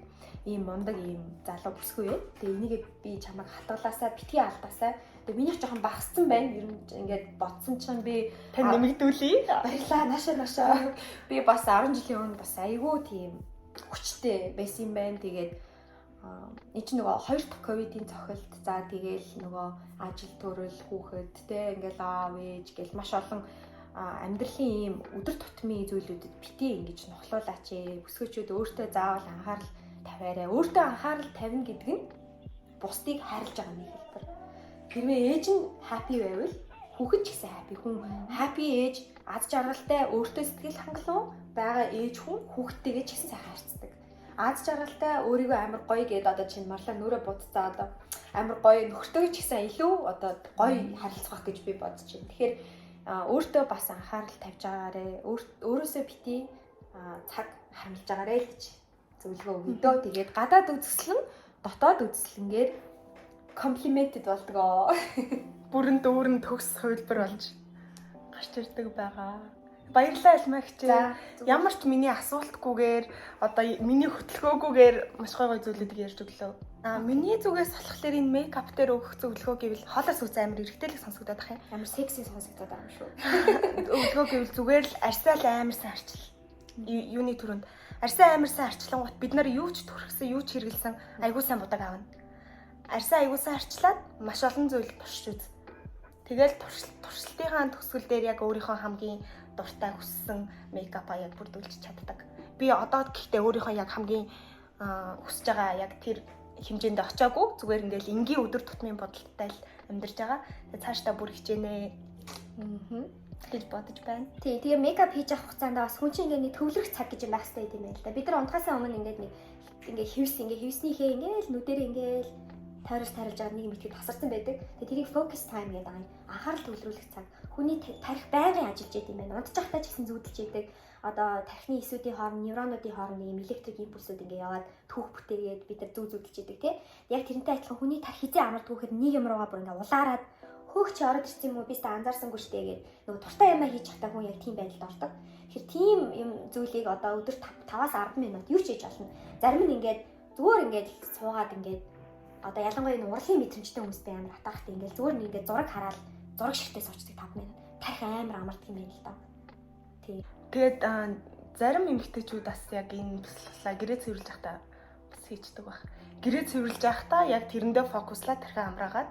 ийм мундаг ийм залуу бүсгүй ээ. Тэгээ энийг би чамайг хатгалаасаа битгий алдаасаа тэгээ минийх жоохон багассан байна. Ер нь ингээд бодсон чинь би тань нэмэгдүүлье. баярлаа наашаа. Би бас 10 жилийн өмнө бас айгүй тийм хүчтэй байсан юм байна. Тэгээд энэ чинь нөгөө 2 дахь ковидын цохилт за тэгээл нөгөө ажил төрөл хүүхэд те ингээл аав ээж гэл маш олон амьдралын ийм өдөр тутмын зүйлүүдэд битээ ингэж нухлуулаач ээ. Бүсгүйчүүд өөртөө заавал анхаарал тавиарай. Өөртөө анхаарал тавина гэдэг нь бусдыг хайрлаж байгаа нэг хэлбэр. Хэрвээ ээж нь happy байвал хүүхэд ч гэсэн happy. Хүн happy ээж аз жаргалтай өөртөө сэтгэл хангалуун байгаа ээж хүн хүүхдтэйгээ ч гэсэн сайхан харьцдаг. Аз жаргалтай өөрийгөө амар гоё гэдээ одоо чинь марлаа нүрэ будцаа одоо амар гоё нөхөртөө ч гэсэн илүү одоо гоё харилцах гэж би бодож байна. Тэгэхээр өөртөө бас анхаарал тавьж байгаарэ. Өөрөөсөө бити цаг хармилж байгаарэ л гэж зөвлөгөө өгдөө. Тэгээд гадаад үзэсгэлэн дотоод үзэсгэлэнгээр комплиментэд болдгоо. Бүрэн дүүрэн төгс хувилбар болж гарч ирдэг байгаа. Баярлалаа Альмагч. За. Ямар ч миний асуултгүйгээр одоо миний хөтөлгөөгүйгээр маш гоё зүйлүүдийг ярьж өглөө. Миний зүгээс болохоор энэ мейкап дээр өгөх зөвлөгөө гэвэл хоолой сүнс амар эргэтэй л сонсогдоод ах юм. Ямар секси сонсогдоод байгаа юм шүү. Өглөө гэвэл зүгээр л арьсаа л амар сайн арчил. Юуны төрөнд арьсаа амар сайн арчлангууд бид нар юу ч төрхсөн, юу ч хэрэгэлсэн айгуу сайн будаг аавна. Арьсаа айгуу сайн арчлаад маш олон зүйл туршиж үз. Тэгэл туршилтынхаа төгсгөл дээр яг өөрийнхөө хамгийн дуртай хүссэн мейкапа яг бүрдүүлж чаддаг. Би одоо гэхдээ өөрийнхөө яг хамгийн хүсэж байгаа яг тэр хэмжээнд очиагүй. Зүгээр ингээл энгийн өдөр тутмын бодолтой л амьдарч байгаа. Тэгээ цаашдаа бүр хичээнэ. Гэж бодож байна. Тий, тэгээ мейкап хийж авах хугацаанд бас хүн чинь ингээд нэг төвлөрөх цаг гэж юм байх хэрэгтэй юм байна л да. Бид нар унтахаасаа өмнө ингээд нэг ингээд хевснийхээ ингээд нүдээр ингээд тойрож байгаа нэг юм итгэж тасарсан байдаг. Тэгээ тэрийг focus time гэдэг байгаа юм. Анхаарал төвлөрүүлэх цаг. Хүний тарих байнгын ажиллаж яд юм байна. Унтж байхдаа ч гэсэн зүүдэлж яадаг. Одоо тархины эсүүдийн хооронд, невронуудын хооронд нэг электрик импульсүүд ингээд яваад түүх бүтээгээд бид нар зүүдэлж яадаг тий. Яг тэрнтэй адилхан хүний тарих хизээ амардаг гэхэд нэг юм руугаа бүр ингээд улаарад хөөх чи ороод ирсэн юм уу? Би та анзаарсангүй штэ гээд нөгөө туртаа юмаа хийж чадах хүн яг тийм байдалд ордог. Тэгэхээр тийм юм зүйлийг одоо өдөр 5-аас 10 минут юу ч хийж болно. Зарим нь ингээд зүгээр ингээд суугаад ингээд одоо ялангуяа энэ урлагийн мэдрэмжтэй хүмүүстэй амар атаахтай ингээд зүгээр нэг ингээд зураг хараад зураг шигтээ суучдаг 5 минут. Тарих амар амардаг юм байна л даа. Тий. Тэгээд зарим эмэгтэйчүүд бас яг энэ туслалаа гэрээ цэвэрлж явахдаа бас хийждэг баг. Гэрээ цэвэрлж явахдаа яг тэрэндээ фокуслаад тархиа амраагаад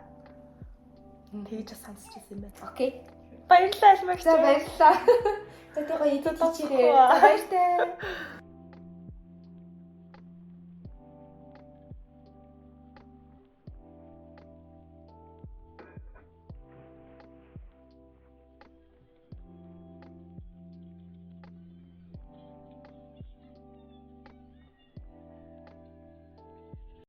тэгж сонсч ирсэн юм байна. Окей. Баярлалаа Альмагч. За баярлалаа. За тэгээ гоё идэж чирээ. За баяртай.